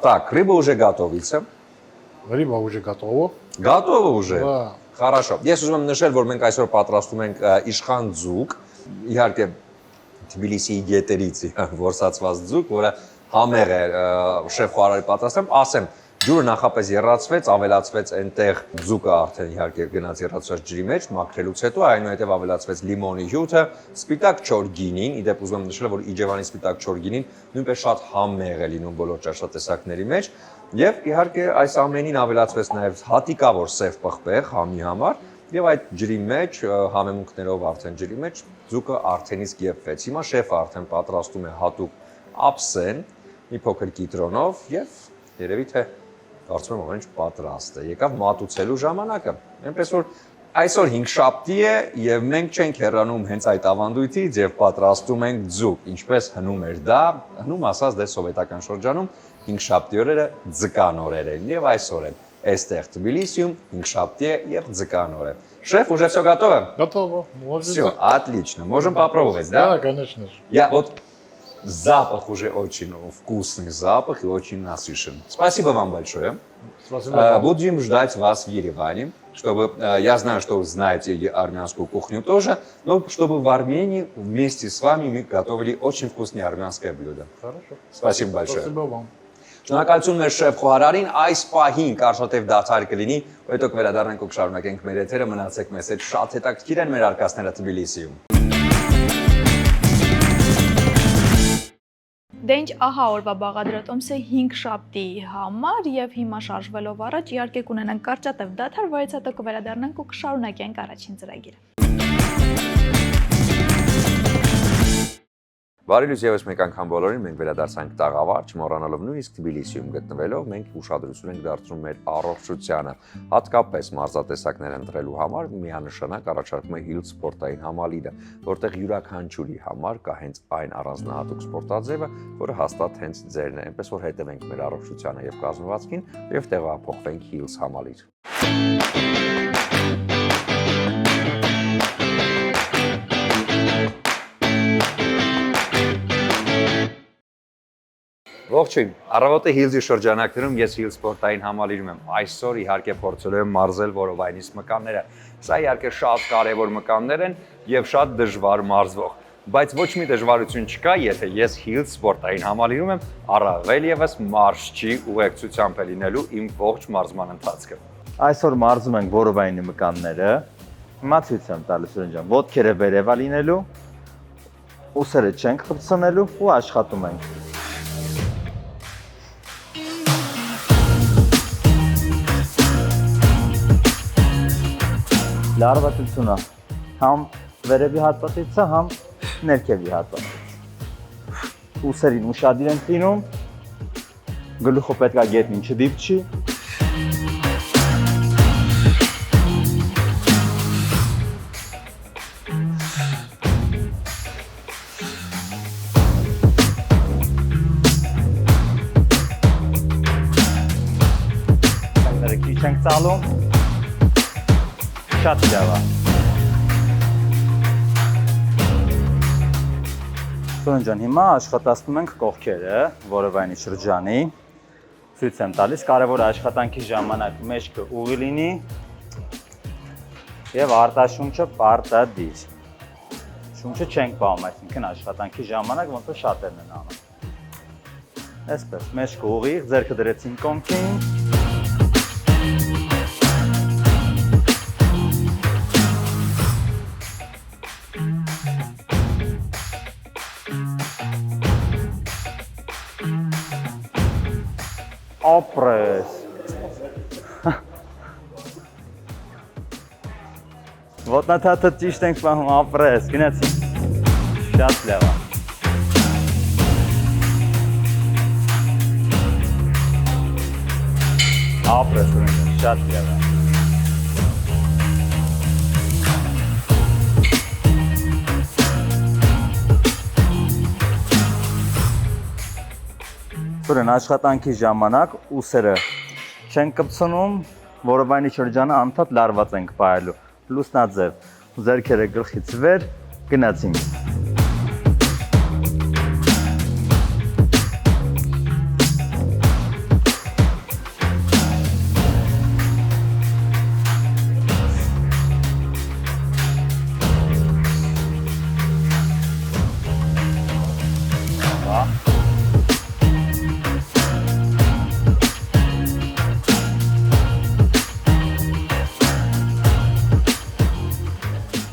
Так, рыба уже готовится. Рыба уже готова. Готова уже? Да. Хорошо. Ես ուզում եմ նշել, որ մենք այսօր պատրաստում ենք իշխան ձուկ, իհարկե Թբիլիսիի գետերից որսացված ձուկ, որը համեղ է շեֆ խորարի պատրաստում, ասեմ, ջուրը նախապես եռացվեց, ավելացվեց այնտեղ ձուկը արդեն իհարկե գնաց եռացված ջրի մեջ, մաքրելուց հետո այնուհետև ավելացվեց լիմոնի հյութը, սպիտակ չոր գինին, իդեպ ուզում եմ նշել, որ Իջևանի սպիտակ չոր գինին նույնպես շատ համեղ է լինում բոլոր ճաշատեսակների մեջ, եւ իհարկե այս ամենին ավելացվեց նաեւ հատիկավոր սև պղպեղ համի համար, եւ այդ ջրի մեջ համեմունքներով արդեն ջրի մեջ ձուկը արդեն իսկ եփվեց։ Հիմա շեֆը արդեն պատրաստում է հատուկ ափսեն, մի փոքր կիտրոնով եւ երևի թե կարծում եմ ամեն ինչ պատրաստ է։ Եկավ մատուցելու ժամանակը։ Այնպես որ այսօր 5-շաբթի է եւ մենք չենք հեռանում հենց այդ ավանդույթից եւ պատրաստում ենք ձուկ, ինչպես հնում էր դա, հնում ասած դե սովետական շրջանում 5-շաբթի օրերը ձկան օրեր են եւ այսօր են այստեղ Тбилисиում 5-шաբթի է եւ ձկան օր է։ Шеф, уже все готово? Готово. Можете. Все, отлично. Можем попробовать, да? Да, конечно же. Вот запах уже очень вкусный запах и очень насыщен. Спасибо вам большое. Спасибо. Будем ждать вас в Ереване, чтобы, я знаю, что вы знаете армянскую кухню тоже, но чтобы в Армении вместе с вами мы готовили очень вкусное армянское блюдо. Хорошо. Спасибо большое. Спасибо вам. Շնորհակալություն մեր շեֆ Խոհարարին, այս պահին կարճատև դադար կլինի, հետո կվերադառնանք ու կշարունակենք մեր եթերը, մնացեք մեզ հետ, շատ հետաքրքիր են մեր արկածները Թբիլիսիում։ Դե ինչ, ահա օրվա բաղադրատոմսը 5-շաբթի համար եւ հիմա շարժվելով առաջ իհարկե կունենանք կարճատև դադար, որից հետո կվերադառնանք ու կշարունակենք առաջին ծրագիրը։ Բարի լույս եւս մեկ անգամ բոլորին, մենք վերադարձանք տաղավար, չմոռանալով նույնիսկ Թբիլիսիում գտնվելով, մենք ուշադրություն ենք դարձնում մեր առողջությանը, հատկապես մարզատեսակներ ընտրելու համար միանշանակ առաջարկում է Hills սպորտային համալիրը, որտեղ յուրաքանչյուրի համար կա հենց այն առանձնահատուկ սպորտաձևը, որը հաստատ հենց ձերն է, այնպես որ հետևենք մեր առողջությանը եւ կազմվածքին եւ տեղափոխվենք Hills համալիր։ Ողջույն, առավոտը Hills-ի շրջանակներում ես Hills սպորտային համալիրում եմ։ Այսօր իհարկե փորձելու եմ մարզել որովայնիս մկանները։ Սա իհարկե շատ կարևոր մկաններ են եւ շատ դժվար մարզվող։ Բայց ոչ մի դժվարություն չկա, եթե ես Hills սպորտային համալիրում եմ, առավել եւս մարզչի ուղեկցությամբ է լինելու իմ ողջ մարզման ընթացքը։ Այսօր մարզում ենք որովայնի մկանները։ Հիմա ցույց եմ տալիս ջան, ոտքերը վերևա լինելու, ուսերը չենք խփցնելու ու աշխատում ենք։ Լարվածությունը համ վերևի հատվածից է, համ ներքևի հատվածից։ Ուսերին ուշադիր ենք լինում, գլուխը պետք է գետնին չդիպչի։ Քիչ ենք ծալում։ Շատ լավ է։ Սուրեն ջան, հիմա աշխատացնում ենք կողքերը, որովայնի շրջանի։ Ցույց եմ տալիս, կարևոր աշխատանքի ժամանակ մեջքը ուղի լինի եւ արտաշունչը պարտադիր։ Շունչը չենք պահում, այսինքն աշխատանքի ժամանակ ոնց որ շատերն են անում։ Այսպես, մեջքը ուղիղ, ձեռքը դրեցին կողքին։ Ապրես։ Ոտնաթաթը ճիշտ ենք պահում, ապրես, գնացի։ Շատ լավ է։ Ապրես, շատ լավ է։ Սուրեն աշխատանքի ժամանակ ուսերը չեն կպցնում, որովայնի շրջանը անդադ լարված ենք պահելու։ Լուսնաձև, ձեռքերը գլխից վեր, գնացինք։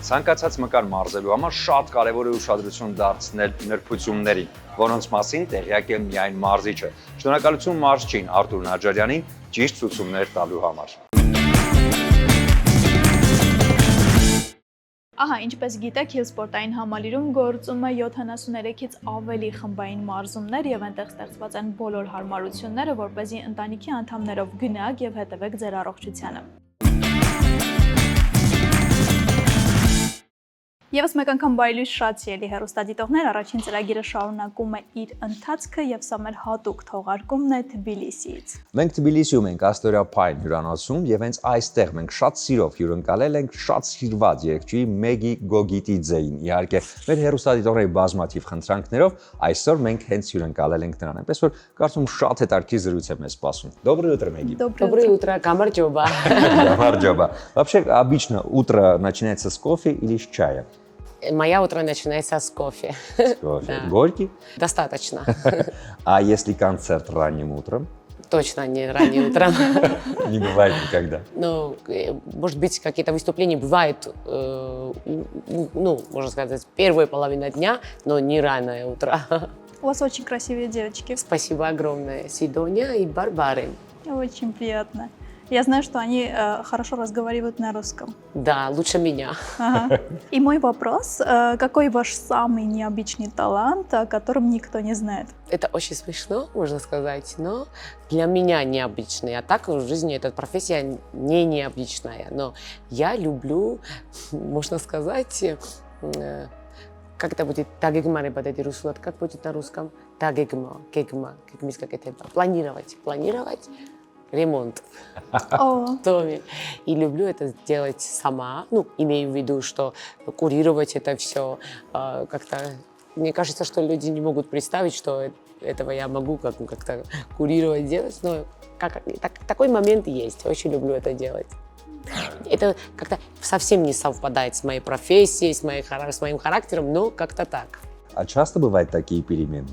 Ցանկացած մկան մարզելու համար շատ կարևոր է ուշադրություն դարձնել նրբություններին, որոնց մասին տեղյակ է միայն մարզիչը։ Շնորհակալություն մարզչին Արտուր Նաջարյանին ճիշտ ցուցումներ տալու համար։ Ահա, ինչպես գիտեք, Hill սպորտային համալիրում գործում է 73-ից ավելի խմբային մարզումներ եւ այնտեղ ստեղծված են բոլոր հարմարությունները, որպեսզի ընտանիքի անդամներով գնաք եւ հետևեք ձեր առողջությանը։ Եվս մեկ անգամ բարելույթ շատ սիրելի հեռուստադիտողներ, առաջին ծրագիրը շարունակում է իր ընթացքը եւ սա մեր հատուկ թողարկումն է Թբիլիսիից։ Մենք Թբիլիսիում ենք Աստորիա-Փայն հյուրանոցում եւ հենց այստեղ մենք շատ սիրով հյուրընկալել ենք շատ սիրված երգչի Մեգի Գոգիտիձեին։ Իհարկե, մեր հեռուստադիտողների բազմաթիվ խնդրանքներով այսօր մենք հենց հյուրընկալել ենք նրան, այնպես որ կարծում շատ հետաքրքիր զրույց է մեզ սպասում։ Доброе утро, Меги. Доброе утро, Гамарджоба. Гамарджоба. Вообще, обычно утро начинается с кофе или с чая? Моя утро начинается с кофе. Кофе. Да. Горький? Достаточно. А если концерт ранним утром? Точно не ранним утром. Не бывает никогда. Ну, может быть, какие-то выступления бывают, ну, можно сказать, первая половина дня, но не раннее утро. У вас очень красивые девочки. Спасибо огромное, Сидония и Барбары. Очень приятно. Я знаю, что они хорошо разговаривают на русском. Да, лучше меня. Ага. И мой вопрос, какой ваш самый необычный талант, о котором никто не знает? Это очень смешно, можно сказать, но для меня необычный. А так в жизни эта профессия не необычная. Но я люблю, можно сказать, как это будет, тагегма, как будет на русском? Тагегма, планировать. Ремонт в доме. И люблю это делать сама. Ну, имею в виду, что курировать это все как-то... Мне кажется, что люди не могут представить, что этого я могу как-то курировать, делать. Но такой момент есть. Очень люблю это делать. Это как-то совсем не совпадает с моей профессией, с моим характером, но как-то так. А часто бывают такие перемены?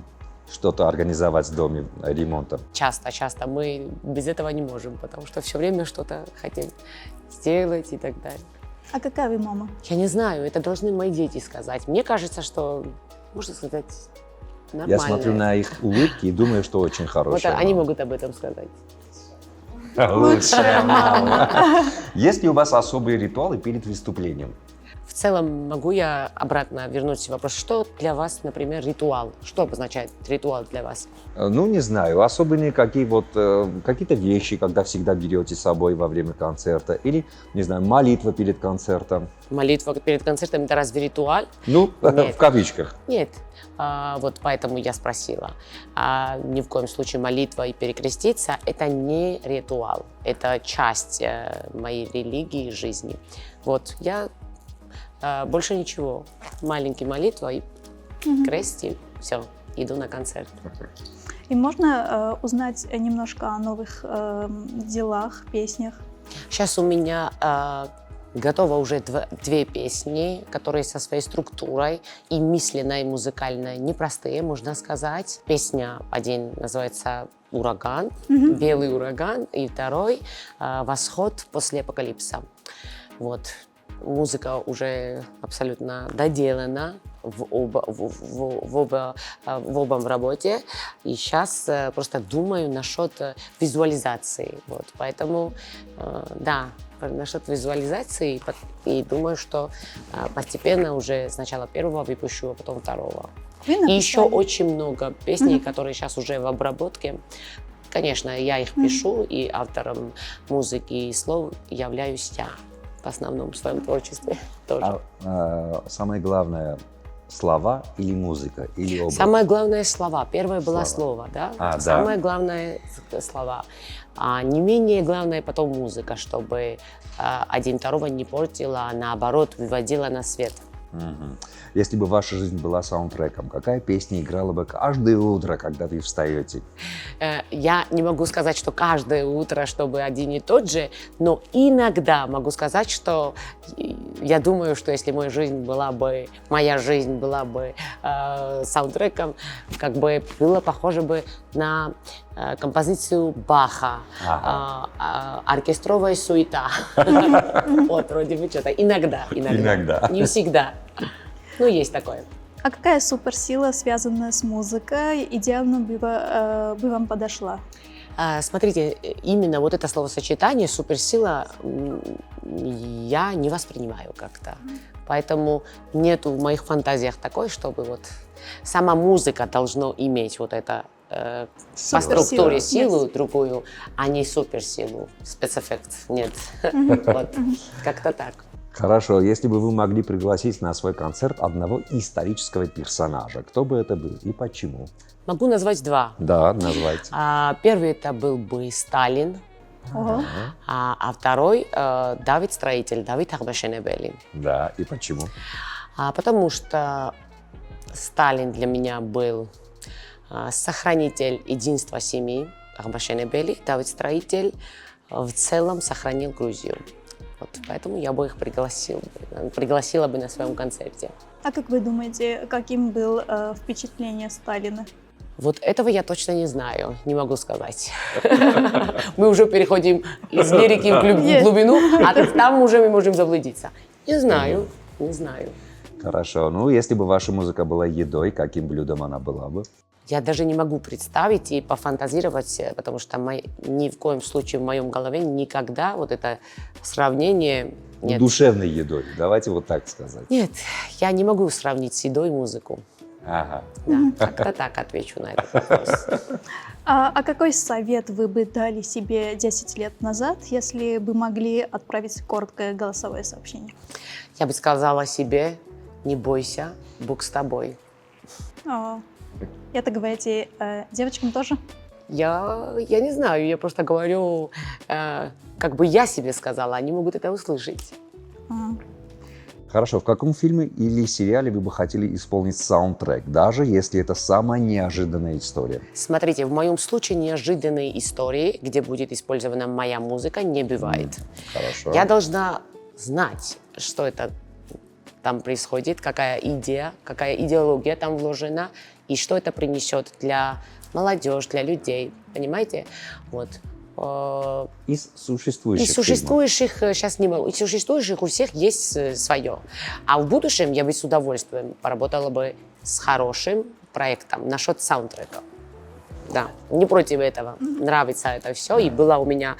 Что-то организовать в доме ремонта? Часто. Мы без этого не можем, потому что все время что-то хотим сделать и так далее. А какая вы мама? Я не знаю, это должны мои дети сказать. Мне кажется, что, можно сказать, нормально. Я смотрю на их улыбки и думаю, что очень хорошая. Вот они могут об этом сказать. Лучшая мама. Есть ли у вас особые ритуалы перед выступлением? В целом, могу я обратно вернуть вопрос, что для вас, например, ритуал? Что обозначает ритуал для вас? Ну, не знаю, особенные какие-то вещи, когда всегда берете с собой во время концерта, или, не знаю, молитва перед концертом. Молитва перед концертом – это разве ритуал? Ну, Нет. в кавычках. Нет, вот поэтому я спросила. Ни в коем случае молитва и перекреститься – это не ритуал, это часть моей религии и жизни. Вот, я больше ничего, маленькая молитва и крестик, все, иду на концерт. И можно узнать немножко о новых делах, песнях? Сейчас у меня готово уже две песни, которые со своей структурой и мысленной, и музыкальной непростые, можно сказать. Песня один называется «Ураган», «Белый ураган», и второй «Восход после апокалипса». Вот. Музыка уже абсолютно доделана в обом работе. И сейчас просто думаю насчет визуализации. Вот. Поэтому, да, насчет визуализации. И думаю, что постепенно уже сначала первого выпущу, а потом второго. И еще очень много песней, которые сейчас уже в обработке. Конечно, я их пишу, и автором музыки и слов являюсь я. В основном в своем творчестве тоже. Самое главное, слова или музыка, или оба? Самое главное слова. Первое было Слова. слово, да? Да. Самое главное слова. А не менее главное потом музыка, чтобы один второго не портила, а наоборот выводила на свет. Мгм. Если бы ваша жизнь была саундтреком, какая песня играла бы каждое утро, когда вы встаете? Я не могу сказать, что каждое утро, чтобы один и тот же, но иногда могу сказать, что я думаю, что если моя жизнь была бы саундтреком, как бы было похоже бы на композицию Баха, оркестровая суета. Вот, вроде бы что-то. Иногда. Иногда. Не всегда. Ну, есть такое. А какая суперсила, связанная с музыкой, идеально бы вам подошла? Смотрите, именно вот это словосочетание суперсила я не воспринимаю как-то. Поэтому нету в моих фантазиях такой, чтобы вот сама музыка должна иметь вот это по структуре силу другую, а не суперсилу, спецэффект. Нет. Вот. Как-то так. Хорошо, если бы вы могли пригласить на свой концерт одного исторического персонажа, кто бы это был и почему? Могу назвать два. Да, назвайте. Первый это был бы Сталин, Ого. а второй Давид Строитель, Давид Арбашенебели. Да, и почему? Потому что Сталин для меня был сохранитель единства семьи, Арбашенебели, Давид Строитель в целом сохранил Грузию. Вот, поэтому я бы их пригласила бы на своем концерте. А как вы думаете, каким было впечатление Сталина? Вот этого я точно не знаю, не могу сказать. Мы уже переходим из лирики в глубину, а там уже мы можем заблудиться. Не знаю. Хорошо, ну если бы ваша музыка была едой, каким блюдом она была бы? Я даже не могу представить и пофантазировать, потому что ни в коем случае в моем голове никогда вот это сравнение нет. Душевной едой, давайте вот так сказать. Нет, я не могу сравнить с едой музыку. Ага. Да, как-то так отвечу на этот вопрос. А какой совет вы бы дали себе 10 лет назад, если бы могли отправить короткое голосовое сообщение? Я бы сказала себе, не бойся, Бог с тобой. Это говорите девочкам тоже? Я не знаю, я просто говорю, как бы я себе сказала, они могут это услышать. Хорошо, в каком фильме или сериале вы бы хотели исполнить саундтрек, даже если это самая неожиданная история? Смотрите, в моем случае неожиданной истории, где будет использована моя музыка, не бывает. Хорошо. Я должна знать, что это там происходит, какая идея, какая идеология там вложена, и что это принесет для молодежи, для людей, понимаете? Вот. Из существующих Из существующих сейчас не могу. Из существующих у всех есть свое. А в будущем я бы с удовольствием поработала бы с хорошим проектом насчет саундтрека. Да, не против этого. Нравится это все. И было у меня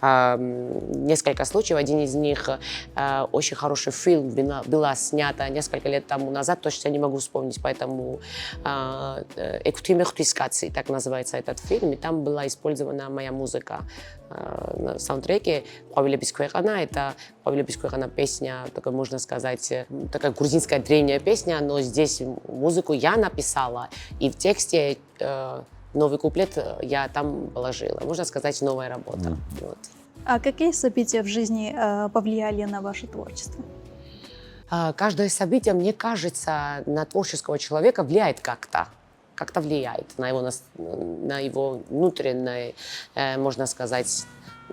несколько случаев. Один из них очень хороший фильм была снята несколько лет тому назад. Точно не могу вспомнить, поэтому «Экутимехтискации», так называется этот фильм. И там была использована моя музыка на саундтреке. «Павля Бискуэрана». Это Павля Бискуэрана песня, такая, можно сказать, такая грузинская древняя песня, но здесь музыку я написала. И в тексте новый куплет я там положила. Можно сказать, новая работа. Вот. А какие события в жизни повлияли на ваше творчество? Каждое событие, мне кажется, на творческого человека влияет как-то. Как-то влияет на его внутреннее, можно сказать,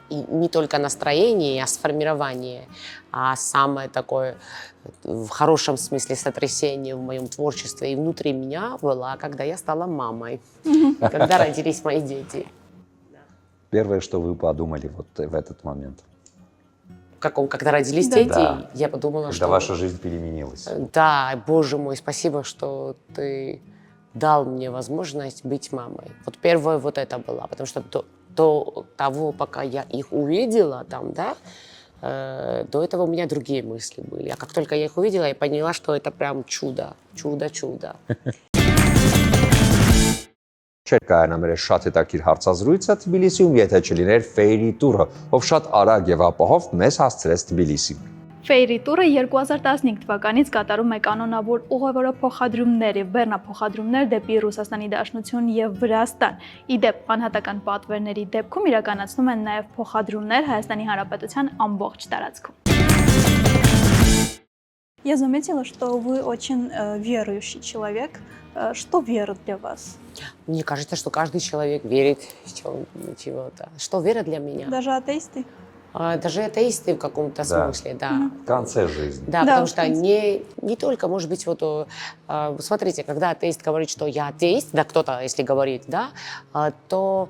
и не только настроение, а сформирование, а самое такое в хорошем смысле сотрясение в моем творчестве и внутри меня было, когда я стала мамой, когда родились мои дети. Первое, что вы подумали вот в этот момент? Когда родились дети, Да. я подумала, Когда что... ваша жизнь переменилась? Да, Боже мой, спасибо, что ты дал мне возможность быть мамой. Вот первое вот это было, потому что до того, пока я их увидела там, да, до этого у меня другие мысли были. А как только я их увидела, я поняла, что это прям чудо. Չէր կայանամեր շատ հետաքրքիր հարցազրույցը Թբիլիսիում, եթե չլիներ Ֆեյրի տուրը, ով շատ արագ եւ ապահով մեզ հասցրեց Թբիլիսի։ Ֆեյրի տուրը 2015 թվականից կատարում է կանոնավոր ուղևորը փոխադրումներ եւ բեռնափոխադրումներ դեպի Ռուսաստանի Դաշնություն եւ Վրաստան։ Իդեպ անհատական պատվերների դեպքում իրականացնում են նաեւ փոխադրումներ Հայաստանի Հանրապետության ամբողջ տարածքում։ Я заметила, что вы очень верующий человек. Что вера для вас? Мне кажется, что каждый человек верит в чего-то. Что вера для меня? Даже атеисты? Даже атеисты в каком-то Да. смысле, да. В конце жизни. Да, Да, потому в что принципе. не только, может быть, вот, смотрите, когда атеист говорит, что я атеист, да, кто-то, если говорит, да, то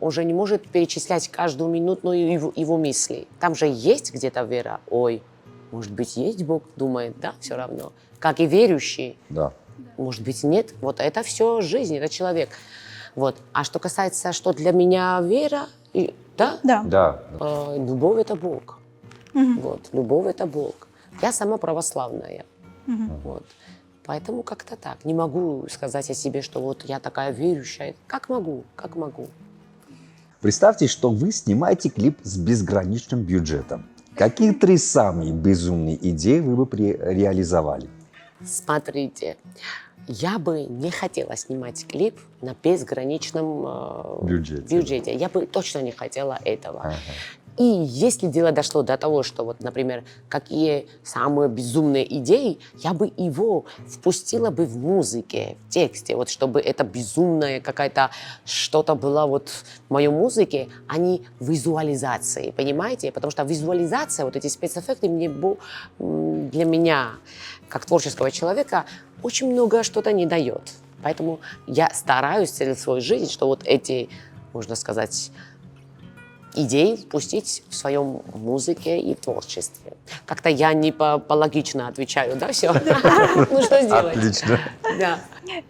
уже не может перечислять каждую минутную его мысли. Там же есть где-то вера. Ой, может быть, есть Бог, думает, да, все равно. Как и верующий. Да. Может быть, нет. Вот это все жизнь, это человек. Вот. А что касается, что для меня вера, да, Да. Да. любовь – это Бог. Мгм. Вот. Любовь – это Бог. Я сама православная. Мгм. Вот. Поэтому как-то так. Не могу сказать о себе, что вот я такая верующая. Как могу, как могу. Представьте, что вы снимаете клип с безграничным бюджетом. Какие 3 самые безумные идеи вы бы реализовали? Смотрите, я бы не хотела снимать клип на безграничном Бюджете. Я бы точно не хотела этого. Ага. И если дело дошло до того, что вот, например, какие самые безумные идеи, я бы его впустила бы в музыке, в тексте, вот чтобы это безумное какая-то что-то было вот в моей музыке, а не визуализации, понимаете? Потому что визуализация, вот эти спецэффекты для меня, как творческого человека, очень много что-то не дает. Поэтому я стараюсь целую свою жизнь, что вот эти, можно сказать, идей впустить в своем музыке и творчестве. Как-то я не логично отвечаю, да, все? Ну что сделать? Отлично. Да.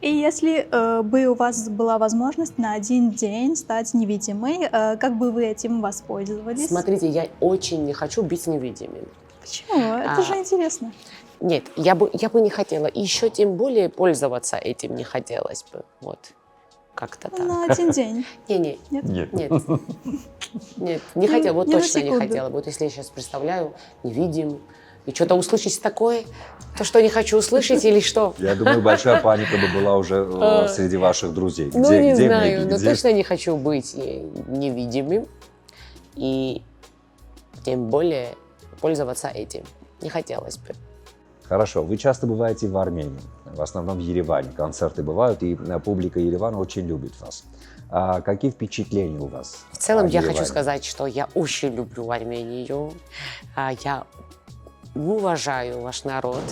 И если бы у вас была возможность на один день стать невидимой, как бы вы этим воспользовались? Смотрите, я очень не хочу быть невидимым. Почему? Это же интересно. Нет, я бы не хотела. И еще тем более пользоваться этим не хотелось бы. Вот. Как-то так. На один день. Не-не. Нет? Нет. Нет. Нет, не хотела, вот не на точно не секунду. хотела. Вот если я сейчас представляю, невидим, и что-то услышать такое, то, что не хочу услышать или что? Я думаю, большая паника бы была уже среди ваших друзей. Ну, не знаю, Мэгги, но где? точно не хочу быть невидимым и тем более пользоваться этим. Не хотелось бы. Хорошо, вы часто бываете в Армении, в основном в Ереване. Концерты бывают, и публика Еревана очень любит вас. А какие впечатления у вас? В целом о я Ереване? хочу сказать, что я очень люблю Армению. Я уважаю ваш народ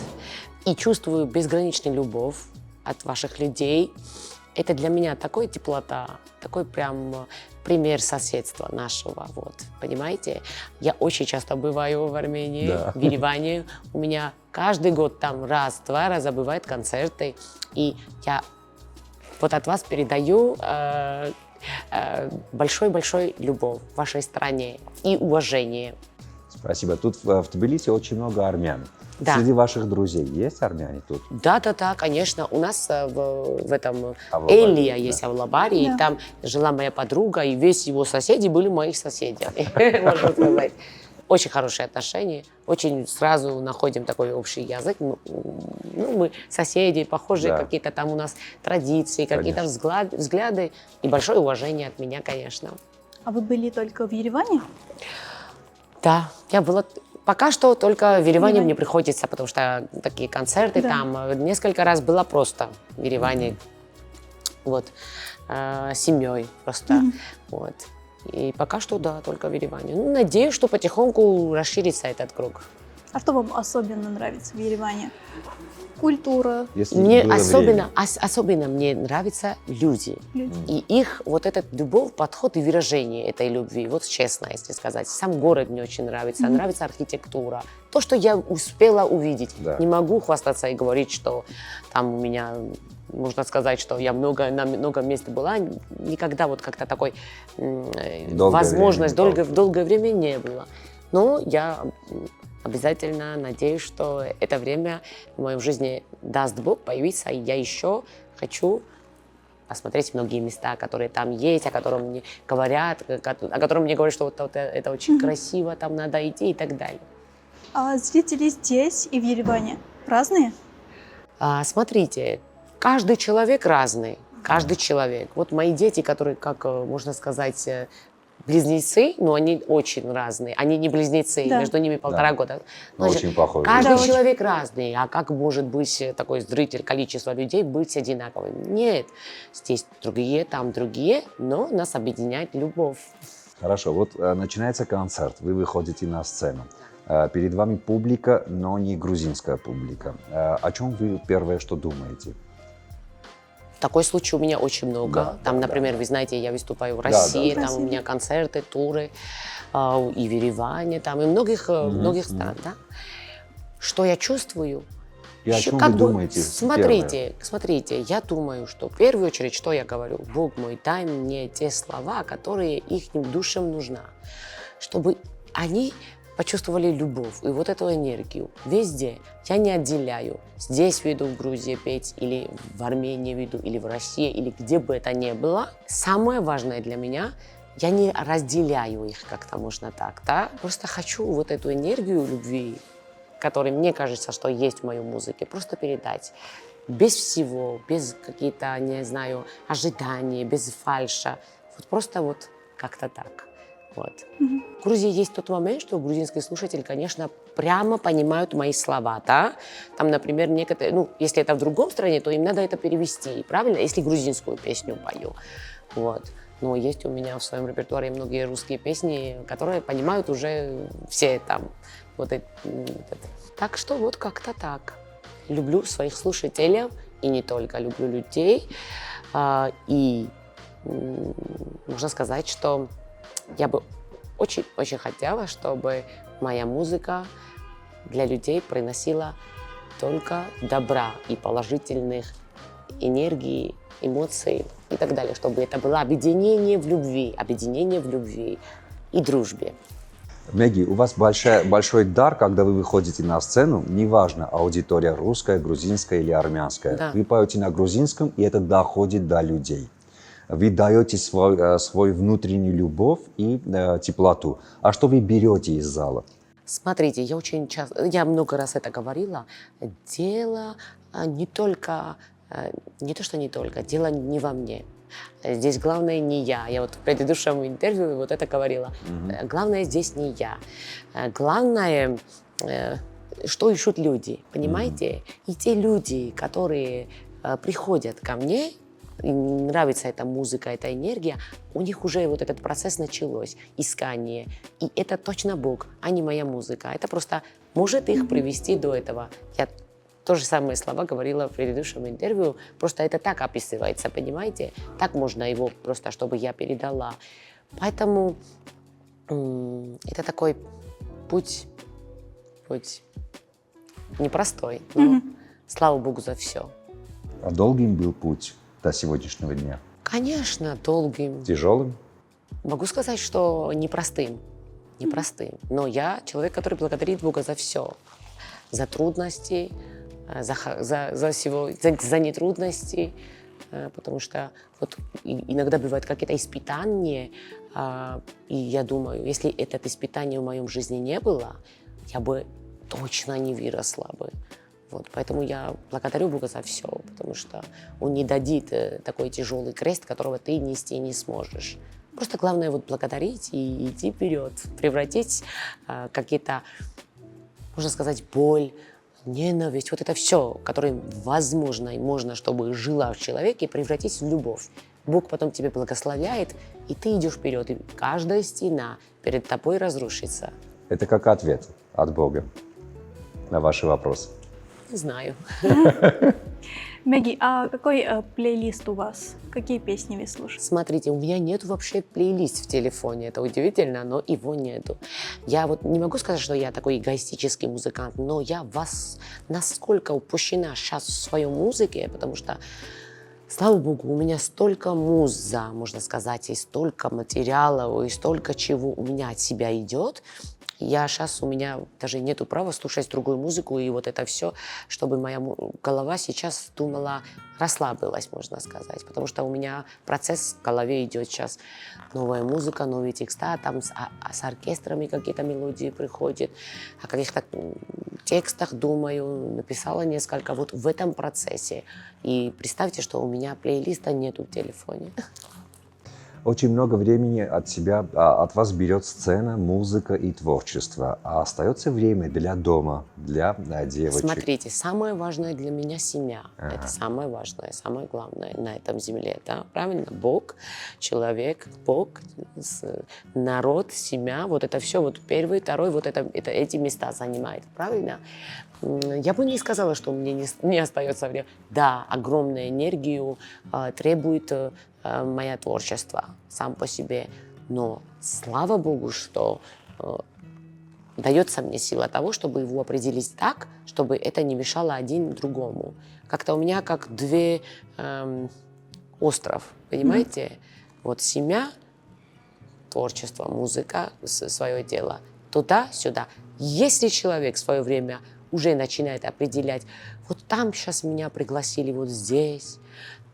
и чувствую безграничную любовь от ваших людей. Это для меня такой теплота, такой прям пример соседства нашего, вот, понимаете? Я очень часто бываю в Армении, Да. в Ереване. У меня каждый год там раз-два раза бывают концерты, и я вот от вас передаю большой-большой любовь вашей стране и уважение. Спасибо. Тут в Тбилиси очень много армян. Да. Среди ваших друзей есть армяне тут? Да, конечно. У нас в этом Авлабаре, Элия да. есть Авлабаре, Да. и там жила моя подруга, и весь его соседи были мои соседи, можно сказать. Очень хорошие отношения, очень сразу находим такой общий язык. Ну, мы соседи, похожие Да. какие-то там у нас традиции, какие-то взгляды, и большое уважение от меня, конечно. А вы были только в Ереване? Да, я была. Пока что только в Ереване Ереване. мне приходится, потому что такие концерты Да. там. Несколько раз была просто в Ереване, вот, с семьей просто, вот. И пока что, да, только в Ереване. Ну, надеюсь, что потихоньку расширится этот круг. А что вам особенно нравится в Ереване? Культура, Если Мне было время. особенно мне нравятся люди. люди. И их вот этот любовь, подход и выражение этой любви, вот честно, если сказать. Сам город мне очень нравится, нравится архитектура. То, что я успела увидеть. Да. Не могу хвастаться и говорить, что там у меня, можно сказать, что я на много мест была. Никогда вот как-то такой возможность время не в долгое время не было. Но я обязательно надеюсь, что это время в моей жизни даст Бог появиться, и я еще хочу посмотреть многие места, которые там есть, о котором мне говорят, о котором мне говорят, что вот это очень красиво, там надо идти и так далее. А зрители здесь и в Ереване разные? Смотрите, каждый человек разный, каждый человек. Вот мои дети, которые, как можно сказать, близнецы, но они очень разные. Они не близнецы, Да. между ними 1,5 года. Но очень похожи. Каждый Да, человек разный. А как может быть такой зритель, количество людей быть одинаковым? Нет. Здесь другие, там другие, но нас объединяет любовь. Хорошо, вот начинается концерт, вы выходите на сцену. Перед вами публика, но не грузинская публика. О чем вы первое, что думаете? Такой случай у меня очень много. Да, Там, да, например, да. вы знаете, я выступаю в Да, России, да. там у меня концерты, туры, и в Ереване, там, и многих стран, да? Что я чувствую? И о Ещё чем как вы бы, думаете? смотрите, я думаю, что в первую очередь, что я говорю? Бог мой, дай мне те слова, которые их душам нужна, чтобы они почувствовали любовь и вот эту энергию везде. Я не отделяю. Здесь веду в Грузии петь, или в Армении веду, или в России, или где бы это ни было. Самое важное для меня, я не разделяю их как-то, можно так, да? Просто хочу вот эту энергию любви, которая, мне кажется, что есть в моей музыке, просто передать. Без всего, без каких-то, не знаю, ожиданий, без фальша. Вот просто вот как-то так. Вот. В Грузии есть тот момент, что грузинские слушатели, конечно, прямо понимают мои слова, да? Там, например, некоторые, ну, если это в другом стране, то им надо это перевести, правильно? Если грузинскую песню пою, вот. Но есть у меня в своем репертуаре многие русские песни, которые понимают уже все там. Вот это. Так что вот как-то так. Люблю своих слушателей, и не только, люблю людей. И можно сказать, что я бы очень-очень хотела, чтобы моя музыка для людей приносила только добра и положительных энергий, эмоций и так далее, чтобы это было объединение в любви и дружбе. Меги, у вас большой дар, когда вы выходите на сцену, неважно, аудитория русская, грузинская или армянская. Да. Вы поете на грузинском, и это доходит до людей. Вы даете свою внутреннюю любовь и теплоту. А что вы берете из зала? Смотрите, я много раз это говорила, дело не только, дело не во мне. Здесь главное не я. Я вот в предыдущем интервью вот это говорила. Главное здесь не я. Главное, что ищут люди, понимаете? И те люди, которые приходят ко мне, им нравится эта музыка, эта энергия, у них уже вот этот процесс началось, искание. И это точно Бог, а не моя музыка. Это просто может их привести до этого. Я то же самые слова говорила в предыдущем интервью, просто это так описывается, понимаете? Так можно его просто, чтобы я передала. Поэтому это такой путь непростой, но слава Богу за все. А долгим был путь до сегодняшнего дня? Конечно, долгим. Тяжелым? Могу сказать, что непростым. Но я человек, который благодарит Бога за все. За трудности, за нетрудности. Потому что вот иногда бывают какие-то испытания, и я думаю, если это испытание в моем жизни не было, я бы точно не выросла бы. Вот, поэтому я благодарю Бога за все, потому что Он не дадит такой тяжелый крест, которого ты нести не сможешь. Просто главное вот благодарить и идти вперед, превратить какие-то, можно сказать, боль, ненависть, вот это все, которое возможно и можно, чтобы жило в человеке, превратить в любовь. Бог потом тебя благословляет, и ты идешь вперед, и каждая стена перед тобой разрушится. Это как ответ от Бога на ваши вопросы. Не знаю. Меги, а какой плейлист у вас? Какие песни вы слушаете? Смотрите, у меня нет вообще плейлист в телефоне. Это удивительно, но его нету. Я вот не могу сказать, что я такой эгоистический музыкант, но я насколько упущена сейчас в своей музыке, потому что, слава Богу, у меня столько муза, можно сказать, и столько материалов, и столько чего у меня от себя идет, Сейчас у меня даже нету права слушать другую музыку и вот это все, чтобы моя голова сейчас думала, расслабилась, можно сказать. Потому что у меня процесс в голове идет сейчас. Новая музыка, новые текста, там с оркестрами какие-то мелодии приходят, о каких-то текстах думаю, написала несколько. Вот в этом процессе. И представьте, что у меня плейлиста нету в телефоне. Очень много времени от вас берет сцена, музыка и творчество, а остается время для дома, для девочек. Смотрите, самое важное для меня семья. Это самое важное, самое главное на этом земле. Да? Правильно? Бог, человек, Бог, народ, семья. Вот это все, вот первый, второй, вот эти места занимает. Правильно? Я бы не сказала, что мне не остается время. Да, огромную энергию требует мое творчество сам по себе. Но слава Богу, что дается мне сила того, чтобы его определить так, чтобы это не мешало один другому. Как-то у меня как две остров, понимаете? Вот семья, творчество, музыка, свое дело. Туда-сюда. Если человек в свое время уже начинает определять, вот там сейчас меня пригласили, вот здесь,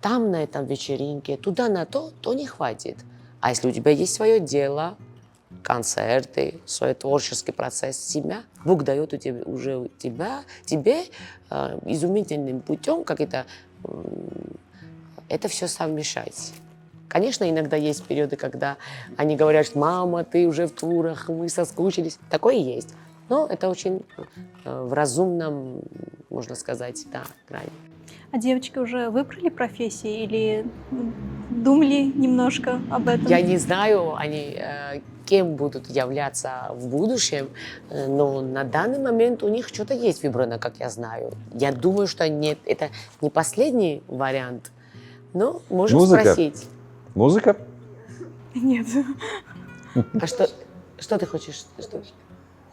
там на этом вечеринке, туда на то не хватит. А если у тебя есть свое дело, концерты, свой творческий процесс, семья, Бог дает тебе изумительным путем как это все совмещать. Конечно, иногда есть периоды, когда они говорят, мама, ты уже в турах, мы соскучились. Такое есть. Но это очень в разумном, можно сказать, да, грани. А девочки уже выбрали профессии или думали немножко об этом? Я не знаю, они кем будут являться в будущем, но на данный момент у них что-то есть выбрано, как я знаю. Я думаю, что нет, это не последний вариант, но можем спросить. Музыка? Нет. А что ты хочешь? Что?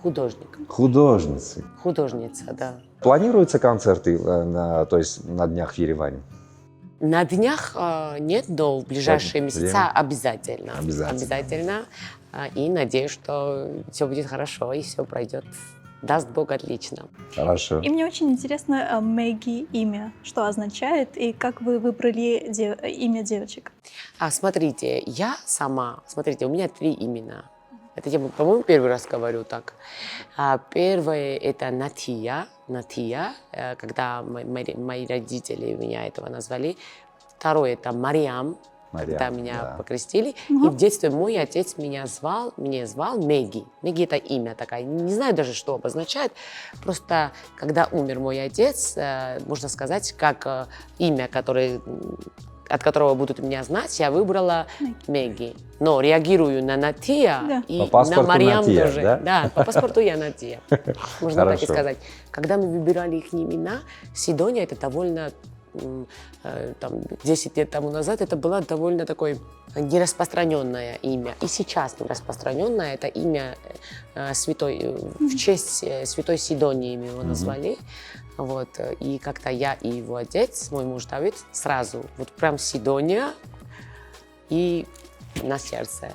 Художник. Художницы. Художница, да. Планируются концерты то есть на днях в Ереване? На днях нет, но в ближайшие месяца обязательно. Обязательно. И надеюсь, что все будет хорошо и все пройдет. Даст Бог, отлично. Хорошо. И мне очень интересно Мэгги имя, что означает и как вы выбрали имя девочек? Смотрите, у меня 3 имена. Это я, по-моему, первый раз говорю так. Первое – это Натия, когда мои родители меня этого назвали. Второе – это Мариам, когда меня покрестили. И в детстве мой отец меня звал Мэгги. Мэгги – это имя такое. Не знаю даже, что обозначает. Просто, когда умер мой отец, можно сказать, как имя, от которого будут меня знать, я выбрала Мэгги. Но реагирую на Натия и на Мариам тоже. Да, по паспорту я Натия. Можно так и сказать. Когда мы выбирали их имена, Сидония это довольно 10 лет тому назад это было довольно такое нераспространенное имя. И сейчас нераспространенное это имя святой, в честь святой Сидонии мы его назвали. Вот. И как-то я и его отец, мой муж Давид, сразу, вот прям Сидония и на сердце.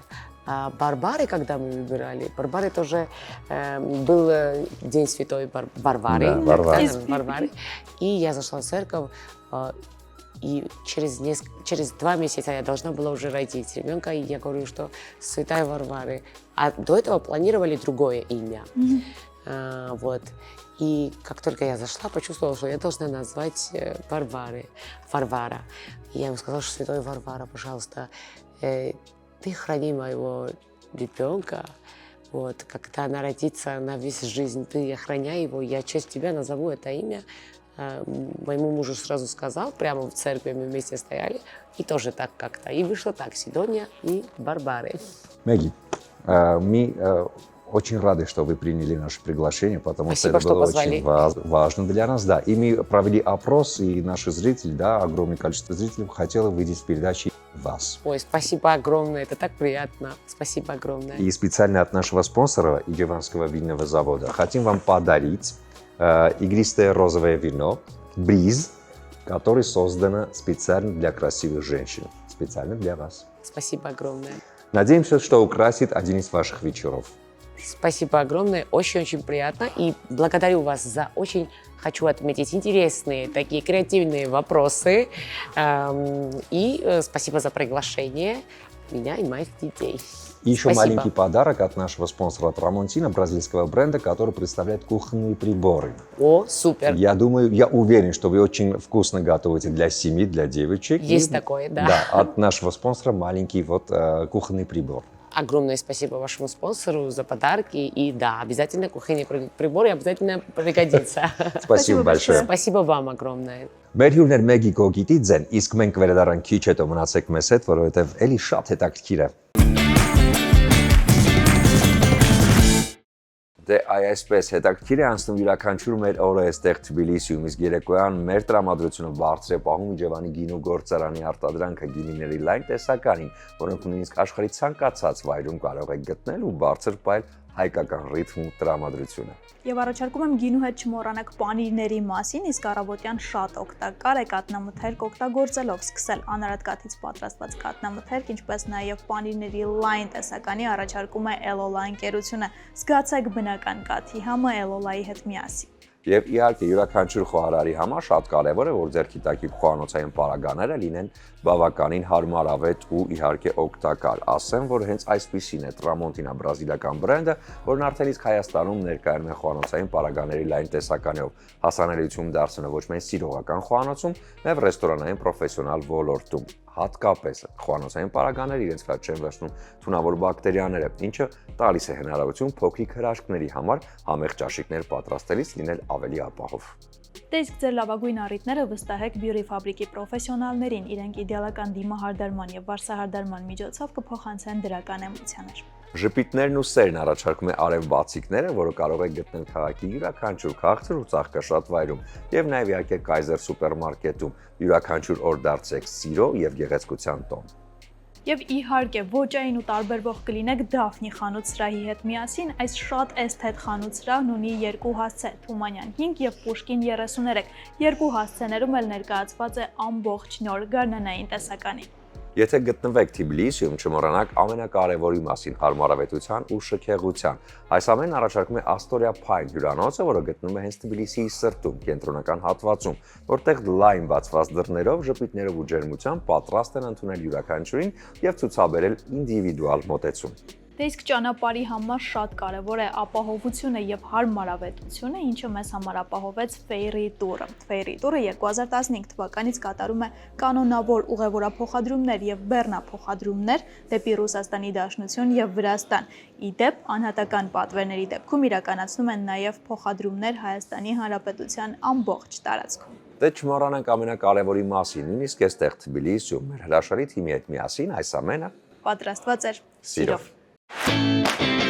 А Барбары, когда мы выбирали, Барбары тоже был день святой Варвары. Да, Варвары. И я зашла в церковь, и через 2 месяца я должна была уже родить ребенка, и я говорю, что святая Варвары. А до этого планировали другое имя. Вот. И как только я зашла, почувствовала, что я должна назвать Варвара. И я ему сказала, что святой Варвара, пожалуйста, ты храни моего ребенка, вот, когда она родится на всю жизнь, ты охраняй его, я в честь тебя назову это имя. Моему мужу сразу сказал, прямо в церкви мы вместе стояли, и тоже так как-то. И вышло так, Сидония и Барбары. Мэгги, мы очень рады, что вы приняли наше приглашение, потому Спасибо, что это было позвали. очень важно для нас. Да. И мы провели опрос, и наши зрители, огромное количество зрителей хотело видеть в передаче вас. Ой, спасибо огромное, это так приятно. Спасибо огромное. И специально от нашего спонсора, Ереванского винного завода, хотим вам подарить игристое розовое вино «Бриз», которое создано специально для красивых женщин. Специально для вас. Спасибо огромное. Надеемся, что украсит один из ваших вечеров. Спасибо огромное, очень-очень приятно. И благодарю вас за очень, хочу отметить, интересные, такие креативные вопросы. И спасибо за приглашение меня и моих детей. И еще Спасибо. маленький подарок от нашего спонсора Трамонтино, бразильского бренда, который представляет кухонные приборы. О, супер. Я думаю, я уверен, что вы очень вкусно готовите для семьи, для девочек. Есть такое, да. Да, от нашего спонсора маленький вот кухонный прибор. Огромное спасибо вашему спонсору за подарки. И да, обязательно кухонные приборы обязательно пригодится. Спасибо большое. Спасибо вам огромное. Մեր հյուրներ մեգի կոգիտից են, իսկ մենք վերադառնանք քիչ հետո մնացեք մեզ հետ, որովհետև էլի շատ հետաքրքիր է։ Դե այսպես հետաքրքիր է անցնում յուրաքանչյուր մեր օրը այստեղ Թբիլիսիում, իսկ երեկոյան մեր տրամադրությունը բարձր է պահում Իջևանի գինու գործարանի արտադրանքը գինիների լայն տեսականին, որոնք նույնիսկ աշխարհի ցանկացած վայրում կարող եք գտնել ու բարձր պահել հայկական ռիթմ ու տրամադրությունը։ Եվ առաջարկում եմ գինու հետ չմոռանաք պանիրների մասին, իսկ առավոտյան շատ օգտակար է կատնամթերք օգտագործելով, սկսել անարատ կաթից պատրաստված կատնամթերք, ինչպես նաև պանիրների լայն տեսականի առաջարկում է Էլոլա ընկերությունը։ Զգացեք բնական կաթի համը Էլոլայի հետ միասին։ Եվ իհարկե յուրաքանչյուր խոհարարի համար շատ կարևոր է, որ ձեր քիտակի խոհանոցային պարագաները լինեն բավականին հարմարավետ ու իհարկե օգտակար։ Ասեմ, որ հենց այսպիսին է Tramontina բրազիլական բրենդը, որն արդեն իսկ Հայաստանում ներկայանում է խոհանոցային պարագաների լայն տեսականով, հասանելիություն դարձնելով ոչ միայն սիրողական խոհանոցում, նաև ռեստորանային պրոֆեսիոնալ ոլորտում։ Հատկապես խոհանոցային պարագաները իրենց վրա չեն վերցնում թունավոր բակտերիաները, ինչը տալիս է հնարավորություն փոքրիկ հրաշքների համար համեղ ճաշիկներ պատրաստելիս լինել ավելի ապահով։ Դե իսկ ձեր լավագույն առիթները վստահեք բյուրի ֆաբրիկի պրոֆեսիոնալներին, իրենք իդեալական դիմահարդարման եւ վարսահարդարման միջոցով կփոխանցեն դրական էմոցիաներ։ Ժպիտներն ու սերն առաջարկում է արև բացիկները, որը կարող եք գտնել քաղաքի յուրաքանչյուր քաղցր ու ծաղկաշատ վայրում եւ նաեւ իհարկե Kaiser սուպերմարկետում։ Յուրաքանչյուր օր դարձեք սիրո եւ գեղեցկության տոն։ Եվ իհարկե ոճային ու տարբերվող կլինեք Դաֆնի խանութ սրահի հետ միասին, այս շատ էսթետ խանութ սրահն ունի երկու հասցե՝ Թումանյան 5 եւ Պուշկին 33։ Երկու հասցեներում էլ ներկայացված է ամբողջ նոր գարնանային տեսականի։ Եթե գտնվեք Թբիլիսիում, չմոռանաք ամենակարևորի մասին՝ հարմարավետության ու շքեղության։ Այս ամենն առաջարկում է Astoria Pine հյուրանոցը, որը գտնվում է հենց Թբիլիսիի սրտում, կենտրոնական հատվածում, որտեղ լայն բացված դռներով, ժպիտներով ու ջերմությամբ պատրաստ են ընդունել յուրաքանչյուրին եւ ցուցաբերել ինդիվիդուալ մոտեցում։ Դե իսկ ճանապարհի համար շատ կարևոր է ապահովությունը եւ հարմարավետությունը, ինչը մեզ համար ապահովեց Ferry Tour-ը։ Ferry Tour-ը 2015 թվականից կատարում է կանոնավոր ուղևորափոխադրումներ եւ բեռնափոխադրումներ դեպի Ռուսաստանի Դաշնություն եւ Վրաստան։ Իդեպ, անհատական պատվերների դեպքում իրականացնում են նաեւ փոխադրումներ Հայաստանի Հանրապետության ամբողջ տարածքում։ Դե չմոռանանք ամենակարևորի մասին, նույնիսկ այստեղ Թբիլիսիում մեր հրաշալի թիմի հետ միասին այս ամենը Պատրաստված էր սիրով։ սիրով։